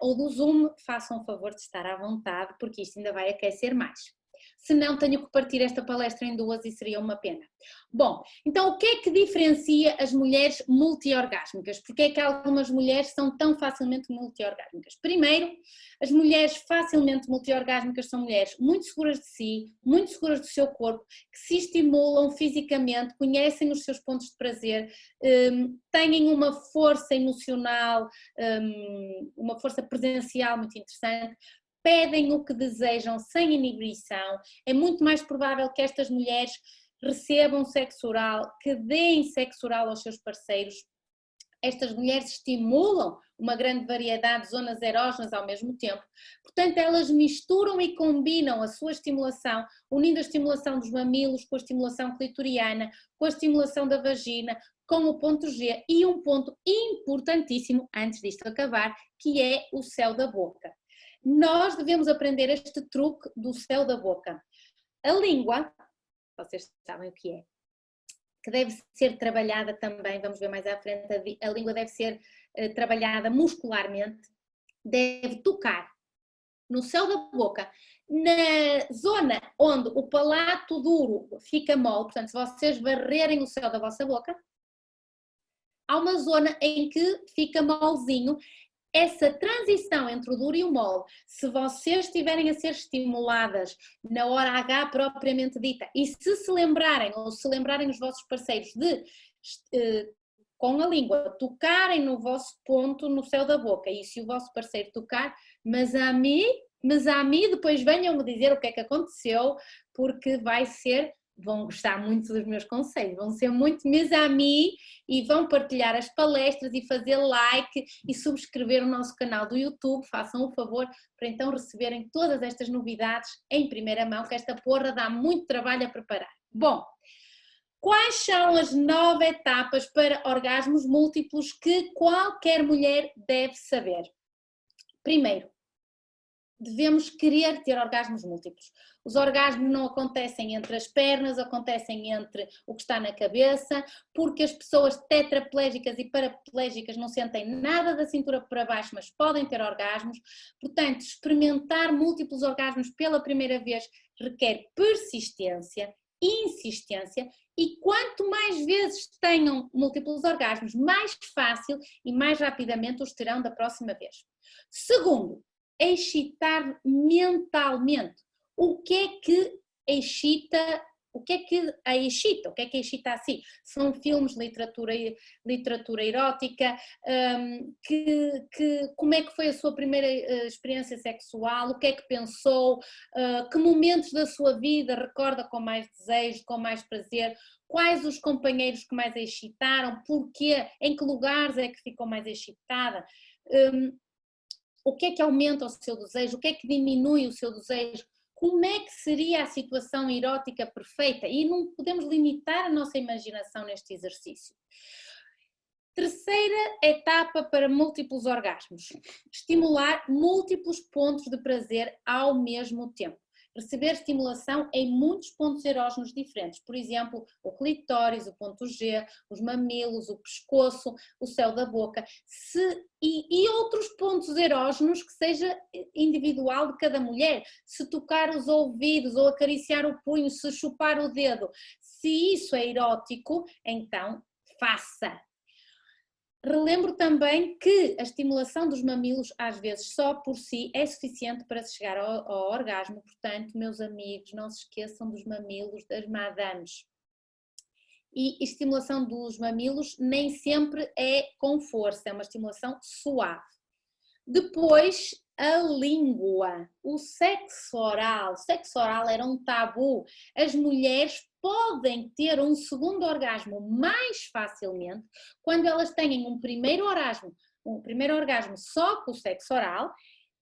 Speaker 1: ou do Zoom, façam o favor de estar à vontade, porque isto ainda vai aquecer mais. Se não, tenho que partir esta palestra em duas e seria uma pena. Bom, então o que é que diferencia as mulheres multiorgásmicas? Porque é que algumas mulheres são tão facilmente multiorgásmicas? Primeiro, as mulheres facilmente multiorgásmicas são mulheres muito seguras de si, muito seguras do seu corpo, que se estimulam fisicamente, conhecem os seus pontos de prazer, têm uma força emocional, uma força presencial muito interessante, pedem o que desejam sem inibição. É muito mais provável que estas mulheres recebam sexo oral, que deem sexo oral aos seus parceiros. Estas mulheres estimulam uma grande variedade de zonas erógenas ao mesmo tempo. Portanto, elas misturam e combinam a sua estimulação, unindo a estimulação dos mamilos com a estimulação clitoriana, com a estimulação da vagina, com o ponto G e um ponto importantíssimo, antes disto acabar, que é o céu da boca. Nós devemos aprender este truque do céu da boca. A língua, vocês sabem o que é, que deve ser trabalhada também, vamos ver mais à frente, a língua deve ser trabalhada muscularmente, deve tocar no céu da boca, na zona onde o palato duro fica mole, portanto, se vocês varrerem o céu da vossa boca, há uma zona em que fica molezinho. Essa transição entre o duro e o mole, se vocês estiverem a ser estimuladas na hora H propriamente dita, e se lembrarem, ou se lembrarem os vossos parceiros de, com a língua, tocarem no vosso ponto no céu da boca, e se o vosso parceiro tocar, mas a mim, depois venham-me dizer o que é que aconteceu, porque vão gostar muito dos meus conselhos, vão ser muito mes amis e vão partilhar as palestras e fazer like e subscrever o nosso canal do YouTube, façam o favor para então receberem todas estas novidades em primeira mão, que esta porra dá muito trabalho a preparar. Bom, quais são as 9 etapas para orgasmos múltiplos que qualquer mulher deve saber? Primeiro, devemos querer ter orgasmos múltiplos. Os orgasmos não acontecem entre as pernas, acontecem entre o que está na cabeça, porque as pessoas tetraplégicas e paraplégicas não sentem nada da cintura para baixo, mas podem ter orgasmos. Portanto, experimentar múltiplos orgasmos pela primeira vez requer persistência, insistência, e quanto mais vezes tenham múltiplos orgasmos, mais fácil e mais rapidamente os terão da próxima vez. Segundo, excitar mentalmente. O que é que excita? O que é que a excita? O que é que a excita assim? São filmes, literatura erótica, como é que foi a sua primeira experiência sexual, o que é que pensou, que momentos da sua vida recorda com mais desejo, com mais prazer, quais os companheiros que mais a excitaram, porquê, em que lugares é que ficou mais excitada, o que é que aumenta o seu desejo, o que é que diminui o seu desejo, como é que seria a situação erótica perfeita, e não podemos limitar a nossa imaginação neste exercício. Terceira etapa para múltiplos orgasmos, estimular múltiplos pontos de prazer ao mesmo tempo. Receber estimulação em muitos pontos erógenos diferentes, por exemplo, o clitóris, o ponto G, os mamilos, o pescoço, o céu da boca, e outros pontos erógenos que seja individual de cada mulher. Se tocar os ouvidos ou acariciar o punho, se chupar o dedo, se isso é erótico, então faça. Relembro também que a estimulação dos mamilos, às vezes, só por si é suficiente para se chegar ao orgasmo. Portanto, meus amigos, não se esqueçam dos mamilos das madames. E estimulação dos mamilos nem sempre é com força, é uma estimulação suave. Depois, a língua, o sexo oral. O sexo oral era um tabu. As mulheres podem ter um segundo orgasmo mais facilmente quando elas têm um primeiro orgasmo só com o sexo oral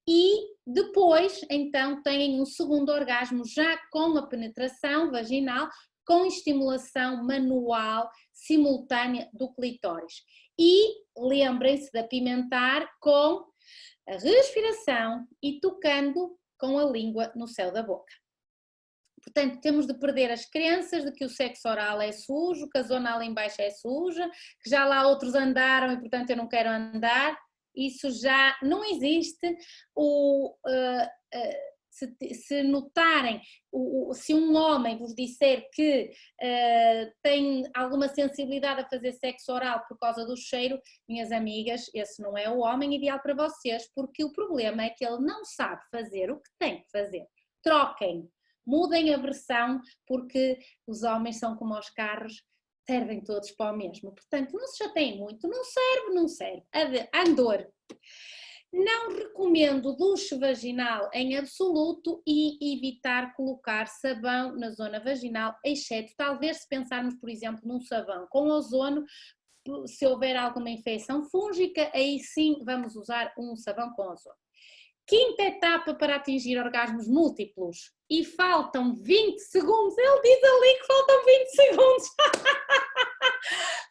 Speaker 1: e depois então têm um segundo orgasmo já com a penetração vaginal, com estimulação manual simultânea do clitóris. E lembrem-se de apimentar com a respiração e tocando com a língua no céu da boca. Portanto, temos de perder as crenças de que o sexo oral é sujo, que a zona ali embaixo é suja, que já lá outros andaram e portanto eu não quero andar. Isso já não existe. se notarem, se um homem vos disser que tem alguma sensibilidade a fazer sexo oral por causa do cheiro, minhas amigas, esse não é o homem ideal para vocês, porque o problema é que ele não sabe fazer o que tem que fazer. Troquem, mudem a versão, porque os homens são como os carros, servem todos para o mesmo. Portanto, não se chateiem muito, não serve, não serve. Andor. Não recomendo duche vaginal em absoluto e evitar colocar sabão na zona vaginal, exceto talvez se pensarmos, por exemplo, num sabão com ozono, se houver alguma infecção fúngica, aí sim vamos usar um sabão com ozono. Quinta etapa para atingir orgasmos múltiplos. E faltam 20 segundos. Ele diz ali que faltam 20 segundos.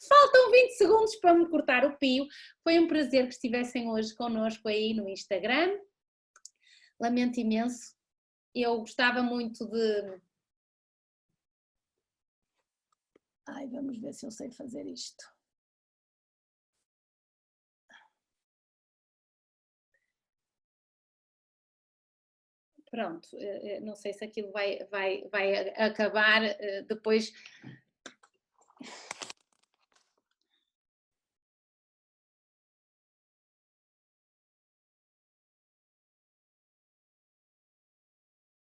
Speaker 1: Faltam 20 segundos para me cortar o pio. Foi um prazer que estivessem hoje connosco aí no Instagram. Lamento imenso. Eu gostava muito de... Ai, vamos ver se eu sei fazer isto. Pronto, não sei se aquilo vai acabar depois.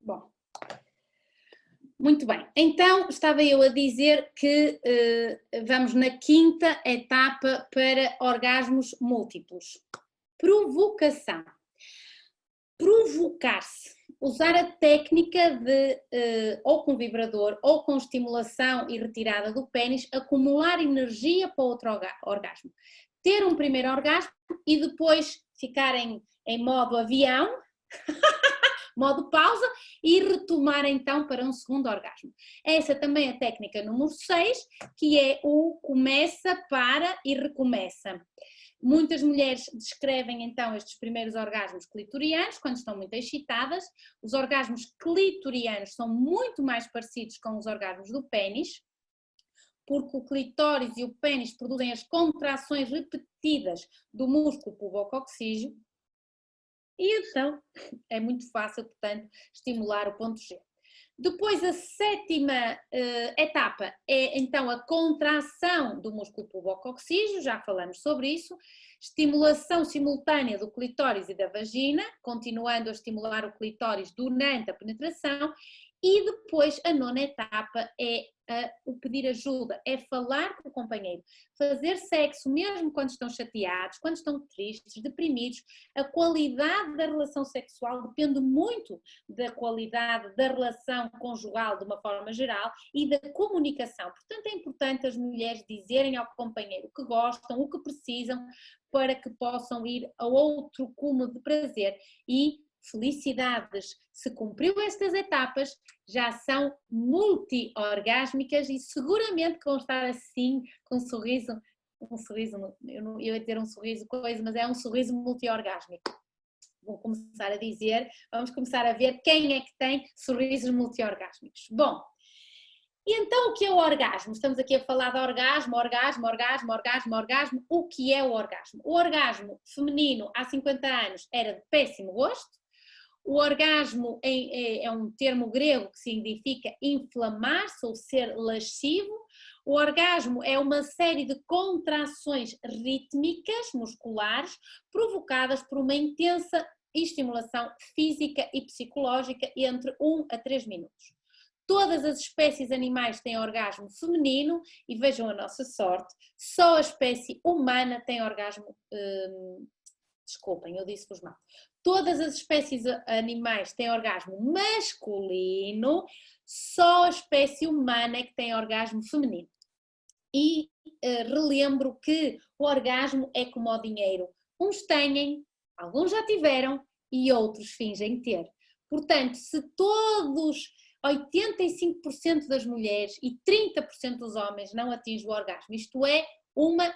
Speaker 1: Bom, muito bem. Então, estava eu a dizer que vamos na quinta etapa para orgasmos múltiplos. Provocação. Provocar-se. Usar a técnica de, ou com vibrador, ou com estimulação e retirada do pênis, acumular energia para outro orgasmo. Ter um primeiro orgasmo e depois ficar em modo avião, modo pausa, e retomar então para um segundo orgasmo. Essa também é a técnica número 6, que é o começa, para e recomeça. Muitas mulheres descrevem então estes primeiros orgasmos clitorianos quando estão muito excitadas. Os orgasmos clitorianos são muito mais parecidos com os orgasmos do pênis, porque o clitóris e o pênis produzem as contrações repetidas do músculo pubococcígeo e então é muito fácil, portanto, estimular o ponto G. Depois a sétima etapa é então a contração do músculo pubococcígeo, já falamos sobre isso, estimulação simultânea do clitóris e da vagina, continuando a estimular o clitóris durante a penetração, e depois a nona etapa é o pedir ajuda, é falar com o companheiro, fazer sexo mesmo quando estão chateados, quando estão tristes, deprimidos. A qualidade da relação sexual depende muito da qualidade da relação conjugal de uma forma geral e da comunicação. Portanto, é importante as mulheres dizerem ao companheiro o que gostam, o que precisam, para que possam ir a outro cume de prazer. E felicidades, se cumpriu estas etapas, já são multi-orgásmicas e seguramente vão estar assim, com um sorriso, eu ia ter um sorriso coisa, mas é um sorriso multi-orgásmico. Vou começar a dizer, vamos começar a ver quem é que tem sorrisos multi-orgásmicos. Bom, e então o que é o orgasmo? Estamos aqui a falar de orgasmo. O que é o orgasmo? O orgasmo feminino há 50 anos era de péssimo gosto. O orgasmo é um termo grego que significa inflamar-se ou ser lascivo. O orgasmo é uma série de contrações rítmicas musculares provocadas por uma intensa estimulação física e psicológica entre 1 a 3 minutos. Todas as espécies animais têm orgasmo feminino e vejam a nossa sorte, só a espécie humana tem orgasmo, desculpem, eu disse-vos mal. Todas as espécies animais têm orgasmo masculino, só a espécie humana é que tem orgasmo feminino. E relembro que o orgasmo é como o dinheiro. Uns têm, alguns já tiveram e outros fingem ter. Portanto, se todos, 85% das mulheres e 30% dos homens não atingem o orgasmo, isto é uma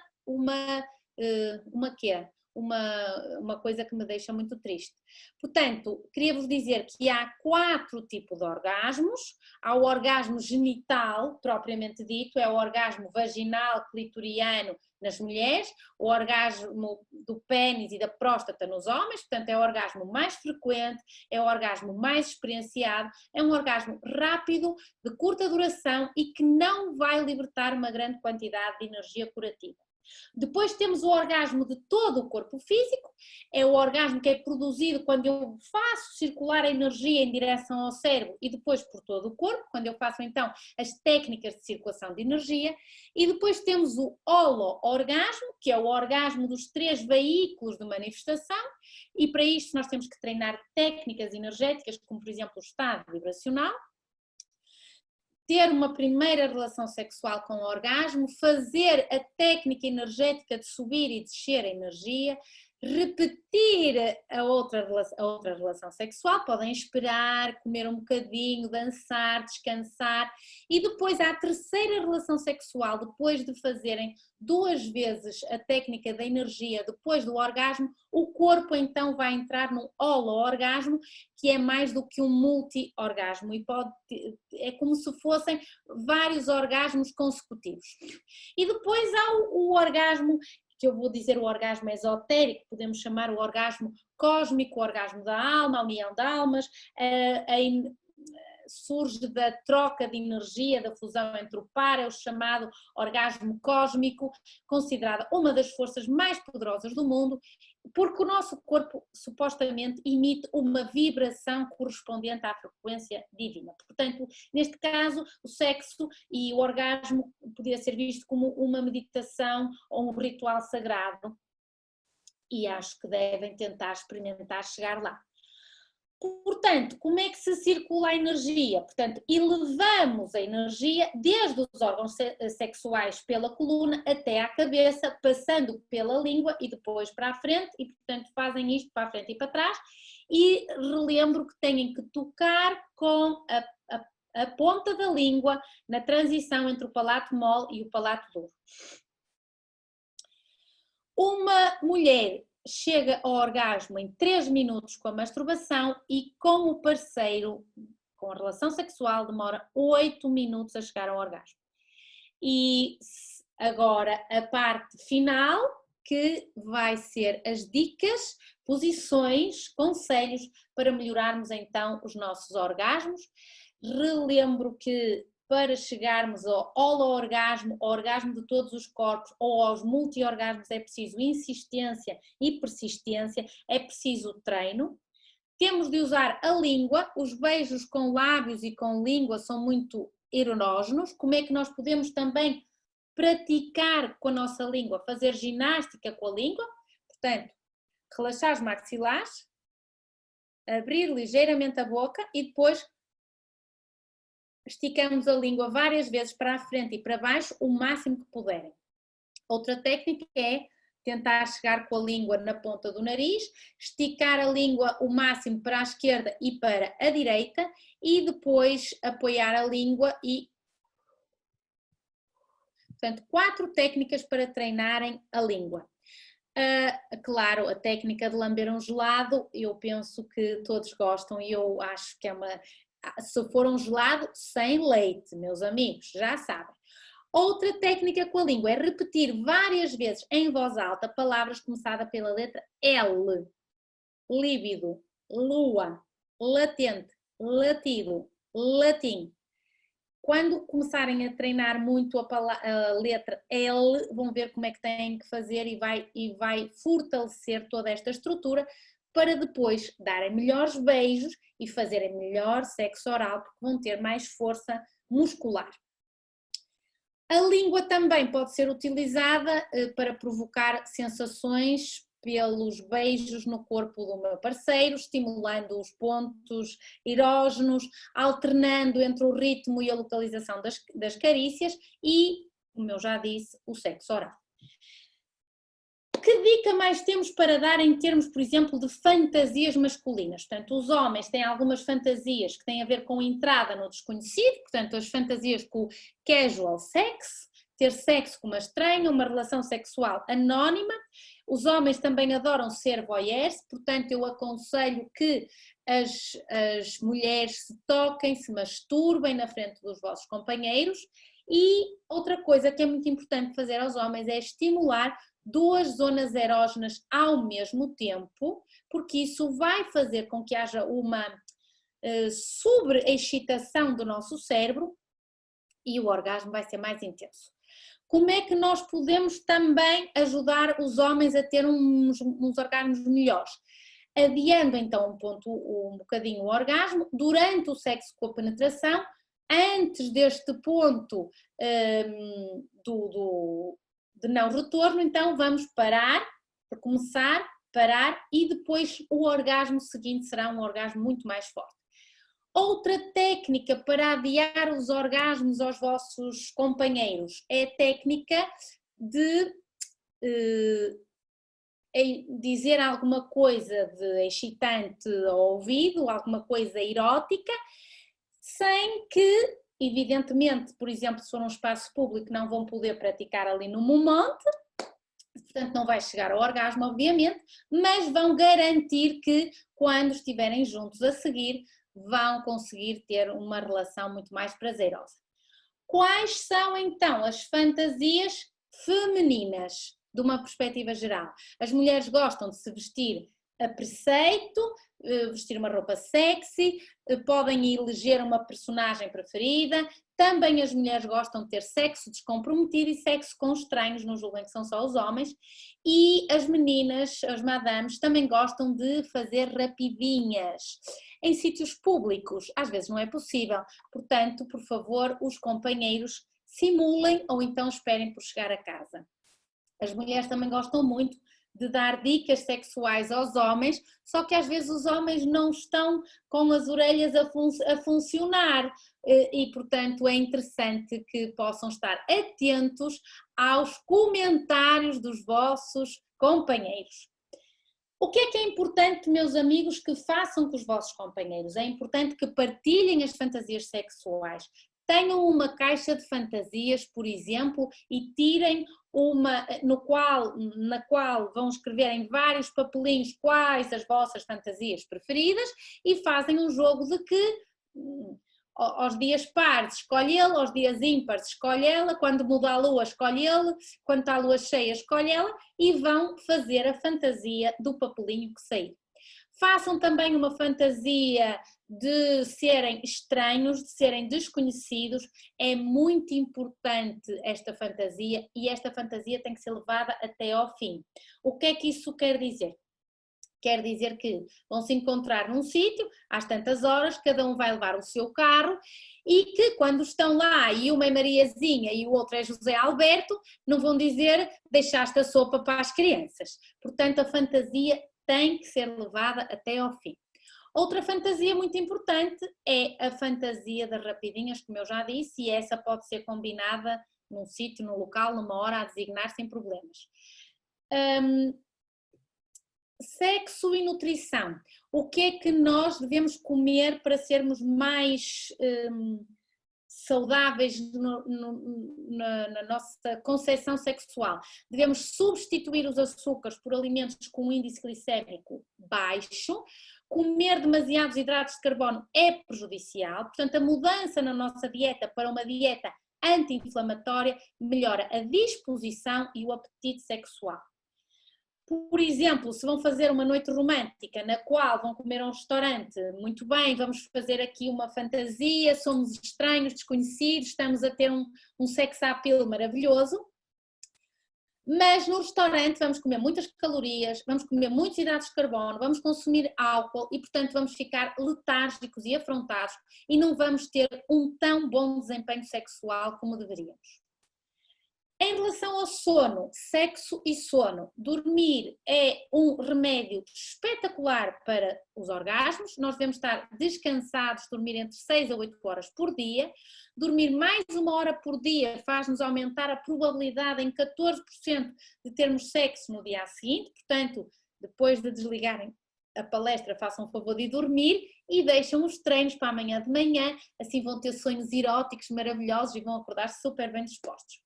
Speaker 1: quê? Uma coisa que me deixa muito triste. Portanto, queria-vos dizer que há 4 tipos de orgasmos. Há o orgasmo genital, propriamente dito, é o orgasmo vaginal, clitoriano nas mulheres, o orgasmo do pênis e da próstata nos homens, portanto é o orgasmo mais frequente, é o orgasmo mais experienciado, é um orgasmo rápido, de curta duração e que não vai libertar uma grande quantidade de energia curativa. Depois temos o orgasmo de todo o corpo físico, é o orgasmo que é produzido quando eu faço circular a energia em direção ao cérebro e depois por todo o corpo, quando eu faço então as técnicas de circulação de energia, e depois temos o holo-orgasmo, que é o orgasmo dos 3 veículos de manifestação, e para isto nós temos que treinar técnicas energéticas, como por exemplo o estado vibracional, ter uma primeira relação sexual com o orgasmo, fazer a técnica energética de subir e descer a energia, repetir a outra relação sexual, podem esperar, comer um bocadinho, dançar, descansar, e depois à terceira relação sexual, depois de fazerem 2 vezes a técnica da energia depois do orgasmo, o corpo então vai entrar num holo-orgasmo, que é mais do que um multi-orgasmo, e é como se fossem vários orgasmos consecutivos. E depois há o orgasmo, que eu vou dizer o orgasmo esotérico, podemos chamar o orgasmo cósmico, o orgasmo da alma, a união de almas, surge da troca de energia, da fusão entre o par, é o chamado orgasmo cósmico, considerada uma das forças mais poderosas do mundo, porque o nosso corpo supostamente emite uma vibração correspondente à frequência divina. Portanto, neste caso, o sexo e o orgasmo podia ser visto como uma meditação ou um ritual sagrado, e acho que devem tentar experimentar chegar lá. Portanto, como é que se circula a energia? Portanto, elevamos a energia desde os órgãos sexuais pela coluna até à cabeça, passando pela língua e depois para a frente, e portanto fazem isto para a frente e para trás, e relembro que têm que tocar com a ponta da língua na transição entre o palato mole e o palato duro. Uma mulher chega ao orgasmo em 3 minutos com a masturbação e com o parceiro, com a relação sexual, demora 8 minutos a chegar ao orgasmo. E agora a parte final, que vai ser as dicas, posições, conselhos para melhorarmos então os nossos orgasmos. Relembro que para chegarmos ao holo-orgasmo, ao orgasmo de todos os corpos ou aos multi-orgasmos é preciso insistência e persistência, é preciso treino. Temos de usar a língua, os beijos com lábios e com língua são muito erógenos. Como é que nós podemos também praticar com a nossa língua, fazer ginástica com a língua? Portanto, relaxar os maxilares, abrir ligeiramente a boca e depois esticamos a língua várias vezes para a frente e para baixo, o máximo que puderem. Outra técnica é tentar chegar com a língua na ponta do nariz, esticar a língua o máximo para a esquerda e para a direita e depois apoiar a língua e... Portanto, 4 técnicas para treinarem a língua. Claro, a técnica de lamber um gelado, eu penso que todos gostam e eu acho que é uma... Se for um gelado sem leite, meus amigos, já sabem. Outra técnica com a língua é repetir várias vezes em voz alta palavras começadas pela letra L. Líbido, lua, latente, latido, latim. Quando começarem a treinar muito a letra L, vão ver como é que têm que fazer e vai fortalecer toda esta estrutura para depois darem melhores beijos e fazerem melhor sexo oral, porque vão ter mais força muscular. A língua também pode ser utilizada para provocar sensações pelos beijos no corpo do meu parceiro, estimulando os pontos erógenos, alternando entre o ritmo e a localização das carícias e, como eu já disse, o sexo oral. Que dica mais temos para dar em termos, por exemplo, de fantasias masculinas? Portanto, os homens têm algumas fantasias que têm a ver com entrada no desconhecido, portanto, as fantasias com o casual sex, ter sexo com uma estranha, uma relação sexual anónima. Os homens também adoram ser voyeurs, portanto, eu aconselho que as mulheres se toquem, se masturbem na frente dos vossos companheiros. E outra coisa que é muito importante fazer aos homens é estimular duas zonas erógenas ao mesmo tempo, porque isso vai fazer com que haja uma sobreexcitação do nosso cérebro e o orgasmo vai ser mais intenso. Como é que nós podemos também ajudar os homens a ter uns orgasmos melhores? Adiando então um bocadinho o orgasmo, durante o sexo com a penetração, antes deste ponto de não retorno, então vamos parar, recomeçar, parar e depois o orgasmo seguinte será um orgasmo muito mais forte. Outra técnica para adiar os orgasmos aos vossos companheiros é a técnica de dizer alguma coisa de excitante ao ouvido, alguma coisa erótica, sem que, evidentemente, por exemplo, se for um espaço público, não vão poder praticar ali no momento, portanto não vai chegar ao orgasmo, obviamente, mas vão garantir que quando estiverem juntos a seguir, vão conseguir ter uma relação muito mais prazerosa. Quais são então as fantasias femininas, de uma perspectiva geral? As mulheres gostam de se vestir a preceito, vestir uma roupa sexy, podem eleger uma personagem preferida. Também as mulheres gostam de ter sexo descomprometido e sexo com estranhos, não julguem que são só os homens. E as meninas, as madames, também gostam de fazer rapidinhas. Em sítios públicos, às vezes não é possível, portanto, por favor, os companheiros simulem ou então esperem por chegar a casa. As mulheres também gostam muito de dar dicas sexuais aos homens, só que às vezes os homens não estão com as orelhas a funcionar e, portanto, é interessante que possam estar atentos aos comentários dos vossos companheiros. O que é importante, meus amigos, que façam com os vossos companheiros? É importante que partilhem as fantasias sexuais. Tenham uma caixa de fantasias, por exemplo, e tirem uma na qual vão escrever em vários papelinhos quais as vossas fantasias preferidas e fazem um jogo de que aos dias pares escolhe ele, aos dias ímpares escolhe ela, quando muda a lua escolhe ele, quando está a lua cheia escolhe ela e vão fazer a fantasia do papelinho que sair. Façam também uma fantasia de serem estranhos, de serem desconhecidos, é muito importante esta fantasia e esta fantasia tem que ser levada até ao fim. O que é que isso quer dizer? Quer dizer que vão se encontrar num sítio, às tantas horas, cada um vai levar o seu carro e que quando estão lá e uma é Mariazinha e o outro é José Alberto, não vão dizer deixaste a sopa para as crianças. Portanto, a fantasia tem que ser levada até ao fim. Outra fantasia muito importante é a fantasia das rapidinhas, como eu já disse, e essa pode ser combinada num sítio, num local, numa hora a designar sem problemas. Sexo e nutrição. O que é que nós devemos comer para sermos mais saudáveis na nossa concepção sexual? Devemos substituir os açúcares por alimentos com índice glicémico baixo. Comer demasiados hidratos de carbono é prejudicial, portanto a mudança na nossa dieta para uma dieta anti-inflamatória melhora a disposição e o apetite sexual. Por exemplo, se vão fazer uma noite romântica na qual vão comer a um restaurante, muito bem, vamos fazer aqui uma fantasia, somos estranhos, desconhecidos, estamos a ter um sex appeal maravilhoso, mas no restaurante vamos comer muitas calorias, vamos comer muitos hidratos de carbono, vamos consumir álcool e, portanto, vamos ficar letárgicos e afrontados e não vamos ter um tão bom desempenho sexual como deveríamos. Em relação ao sono, sexo e sono, dormir é um remédio espetacular para os orgasmos. Nós devemos estar descansados, dormir entre 6 a 8 horas por dia. Dormir mais 1 hora por dia faz-nos aumentar a probabilidade em 14% de termos sexo no dia seguinte. Portanto, depois de desligarem a palestra, façam o favor de dormir e deixam os treinos para amanhã de manhã. Assim vão ter sonhos eróticos maravilhosos e vão acordar super bem dispostos.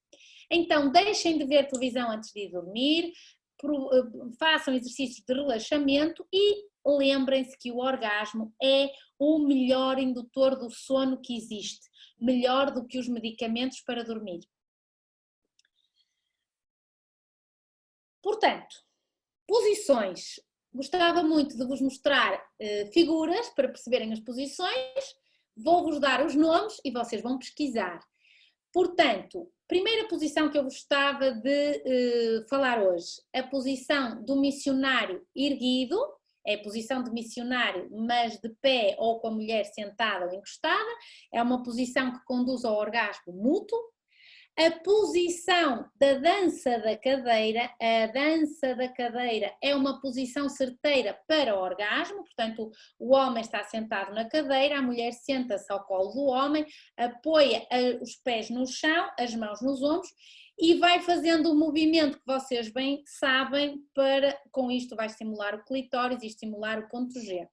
Speaker 1: Então, deixem de ver televisão antes de ir dormir, façam exercícios de relaxamento e lembrem-se que o orgasmo é o melhor indutor do sono que existe, melhor do que os medicamentos para dormir. Portanto, posições. Gostava muito de vos mostrar figuras para perceberem as posições. Vou-vos dar os nomes e vocês vão pesquisar. Portanto, primeira posição que eu gostava de falar hoje, a posição do missionário erguido, é a posição de missionário, mas de pé ou com a mulher sentada ou encostada, é uma posição que conduz ao orgasmo mútuo. A posição da dança da cadeira, a dança da cadeira é uma posição certeira para o orgasmo, portanto o homem está sentado na cadeira, a mulher senta-se ao colo do homem, apoia os pés no chão, as mãos nos ombros e vai fazendo o movimento que vocês bem sabem, com isto vai estimular o clitóris e estimular o ponto G.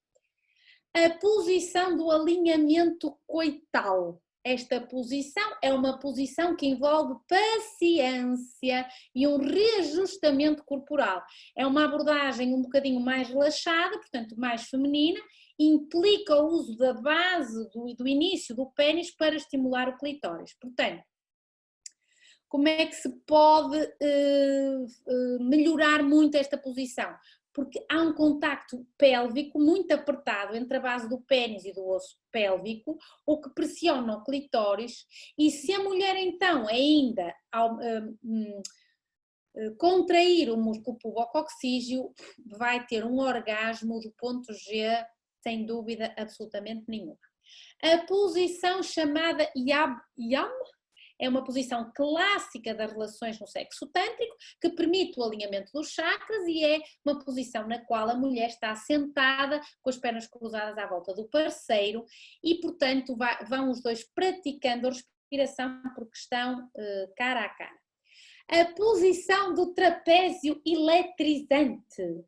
Speaker 1: A posição do alinhamento coital. Esta posição é uma posição que envolve paciência e um reajustamento corporal. É uma abordagem um bocadinho mais relaxada, portanto mais feminina, implica o uso da base do início do pênis para estimular o clitóris. Portanto, como é que se pode melhorar muito esta posição? Porque há um contacto pélvico muito apertado entre a base do pênis e do osso pélvico, o que pressiona o clitóris, e se a mulher então ainda contrair o músculo pubococcígeo, vai ter um orgasmo do ponto G, sem dúvida absolutamente nenhuma. A posição chamada Yam é uma posição clássica das relações no sexo tântrico, que permite o alinhamento dos chakras e é uma posição na qual a mulher está sentada com as pernas cruzadas à volta do parceiro e, portanto, vão os dois praticando a respiração porque estão cara a cara. A posição do trapézio eletrizante.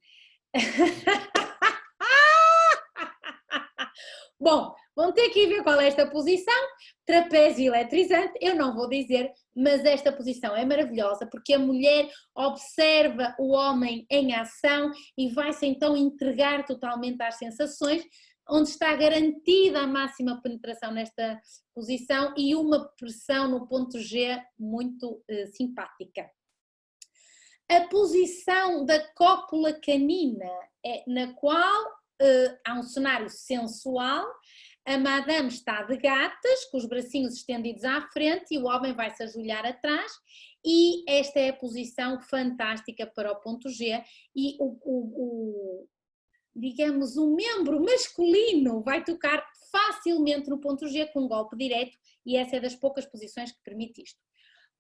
Speaker 1: Bom, vão ter que ver qual é esta posição, trapézio eletrizante, eu não vou dizer, mas esta posição é maravilhosa porque a mulher observa o homem em ação e vai-se então entregar totalmente às sensações, onde está garantida a máxima penetração nesta posição e uma pressão no ponto G muito simpática. A posição da cópula canina, na qual há um cenário sensual, a madame está de gatas, com os bracinhos estendidos à frente e o homem vai se ajoelhar atrás e esta é a posição fantástica para o ponto G e digamos, o membro masculino vai tocar facilmente no ponto G com um golpe direto e essa é das poucas posições que permite isto.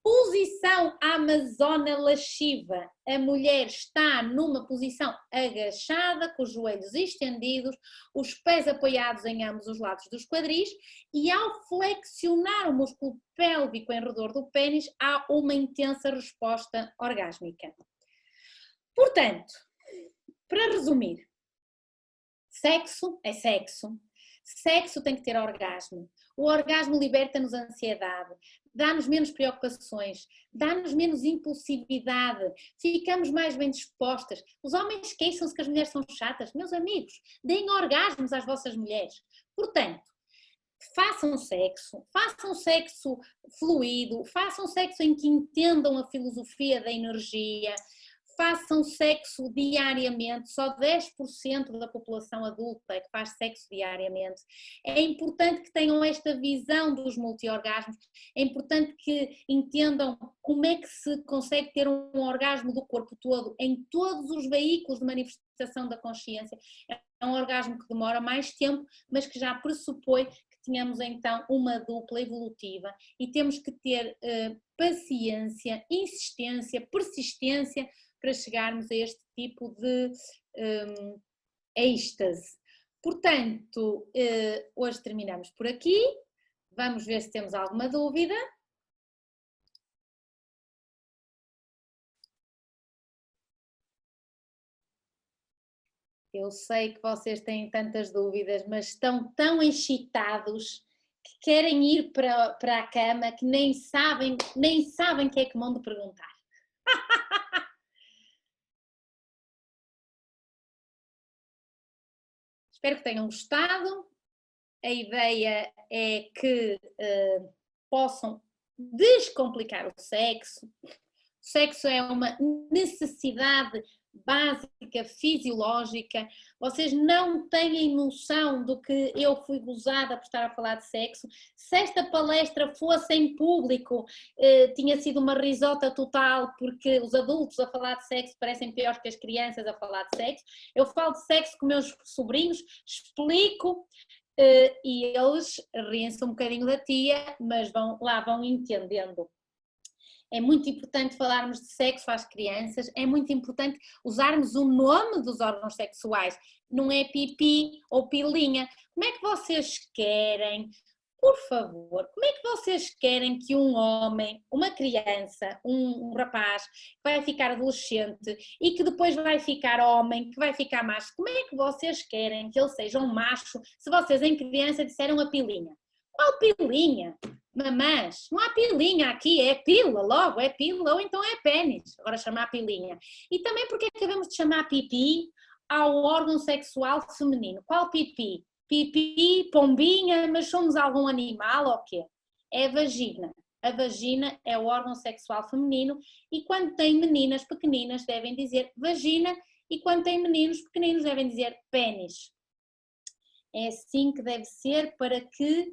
Speaker 1: Posição amazona lasciva. A mulher está numa posição agachada, com os joelhos estendidos, os pés apoiados em ambos os lados dos quadris e ao flexionar o músculo pélvico em redor do pênis há uma intensa resposta orgásmica. Portanto, para resumir, sexo é sexo. Sexo tem que ter orgasmo. O orgasmo liberta-nos a ansiedade, dá-nos menos preocupações, dá-nos menos impulsividade, ficamos mais bem dispostas. Os homens queixam-se que as mulheres são chatas. Meus amigos, deem orgasmos às vossas mulheres. Portanto, façam sexo fluido, façam sexo em que entendam a filosofia da energia, façam sexo diariamente, só 10% da população adulta é que faz sexo diariamente. É importante que tenham esta visão dos multiorgasmos, é importante que entendam como é que se consegue ter um orgasmo do corpo todo, em todos os veículos de manifestação da consciência. É um orgasmo que demora mais tempo, mas que já pressupõe que tenhamos então uma dupla evolutiva e temos que ter paciência, insistência, persistência, para chegarmos a este tipo de êxtase. Portanto, hoje terminamos por aqui. Vamos ver se temos alguma dúvida. Eu sei que vocês têm tantas dúvidas, mas estão tão excitados que querem ir para a cama que nem sabem que é que vão de perguntar. Espero que tenham gostado. A ideia é que possam descomplicar o sexo. O sexo é uma necessidade básica, fisiológica. Vocês não têm noção do que eu fui gozada por estar a falar de sexo. Se esta palestra fosse em público, tinha sido uma risota total, porque os adultos a falar de sexo parecem piores que as crianças a falar de sexo. Eu falo de sexo com meus sobrinhos, explico, e eles riem-se um bocadinho da tia, mas vão entendendo. É muito importante falarmos de sexo às crianças, é muito importante usarmos o nome dos órgãos sexuais, não é pipi ou pilinha. Como é que vocês querem, por favor, como é que vocês querem que um homem, uma criança, um rapaz que vai ficar adolescente e que depois vai ficar homem, que vai ficar macho, como é que vocês querem que ele seja um macho se vocês em criança disseram a pilinha? Qual pilinha? Mamãs, não há pilinha aqui, é pila, logo, é pila ou então é pênis, agora chamar pilinha. E também porque acabamos de chamar pipi ao órgão sexual feminino. Qual pipi? Pipi, pombinha, mas somos algum animal ou quê? É vagina. A vagina é o órgão sexual feminino e quando tem meninas pequeninas devem dizer vagina e quando tem meninos pequeninos devem dizer pênis. É assim que deve ser para que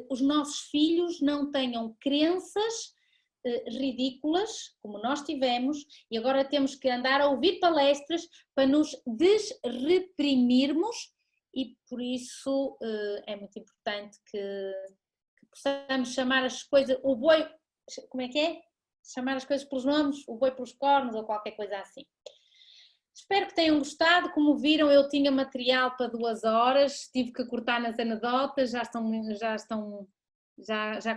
Speaker 1: os nossos filhos não tenham crenças ridículas, como nós tivemos, e agora temos que andar a ouvir palestras para nos desreprimirmos e por isso é muito importante que possamos chamar as coisas, o boi, como é que é? Chamar as coisas pelos nomes, o boi pelos cornos ou qualquer coisa assim. Espero que tenham gostado. Como viram, eu tinha material para 2 horas, tive que cortar nas anedotas, já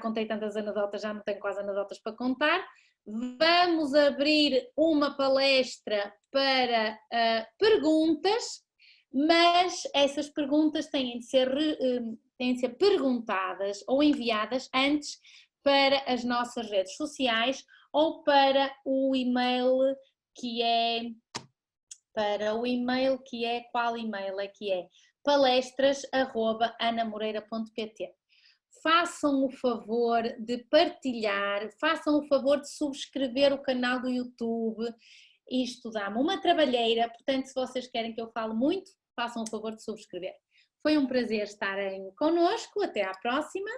Speaker 1: contei tantas anedotas, já não tenho quase anedotas para contar. Vamos abrir uma palestra para perguntas, mas essas perguntas têm de ser perguntadas ou enviadas antes para as nossas redes sociais ou para o e-mail que é... qual e-mail é que é? palestras@anamoreira.pt. Façam o favor de partilhar, façam o favor de subscrever o canal do YouTube. Isto dá-me uma trabalheira, portanto, se vocês querem que eu fale muito, façam o favor de subscrever. Foi um prazer estarem connosco, até à próxima.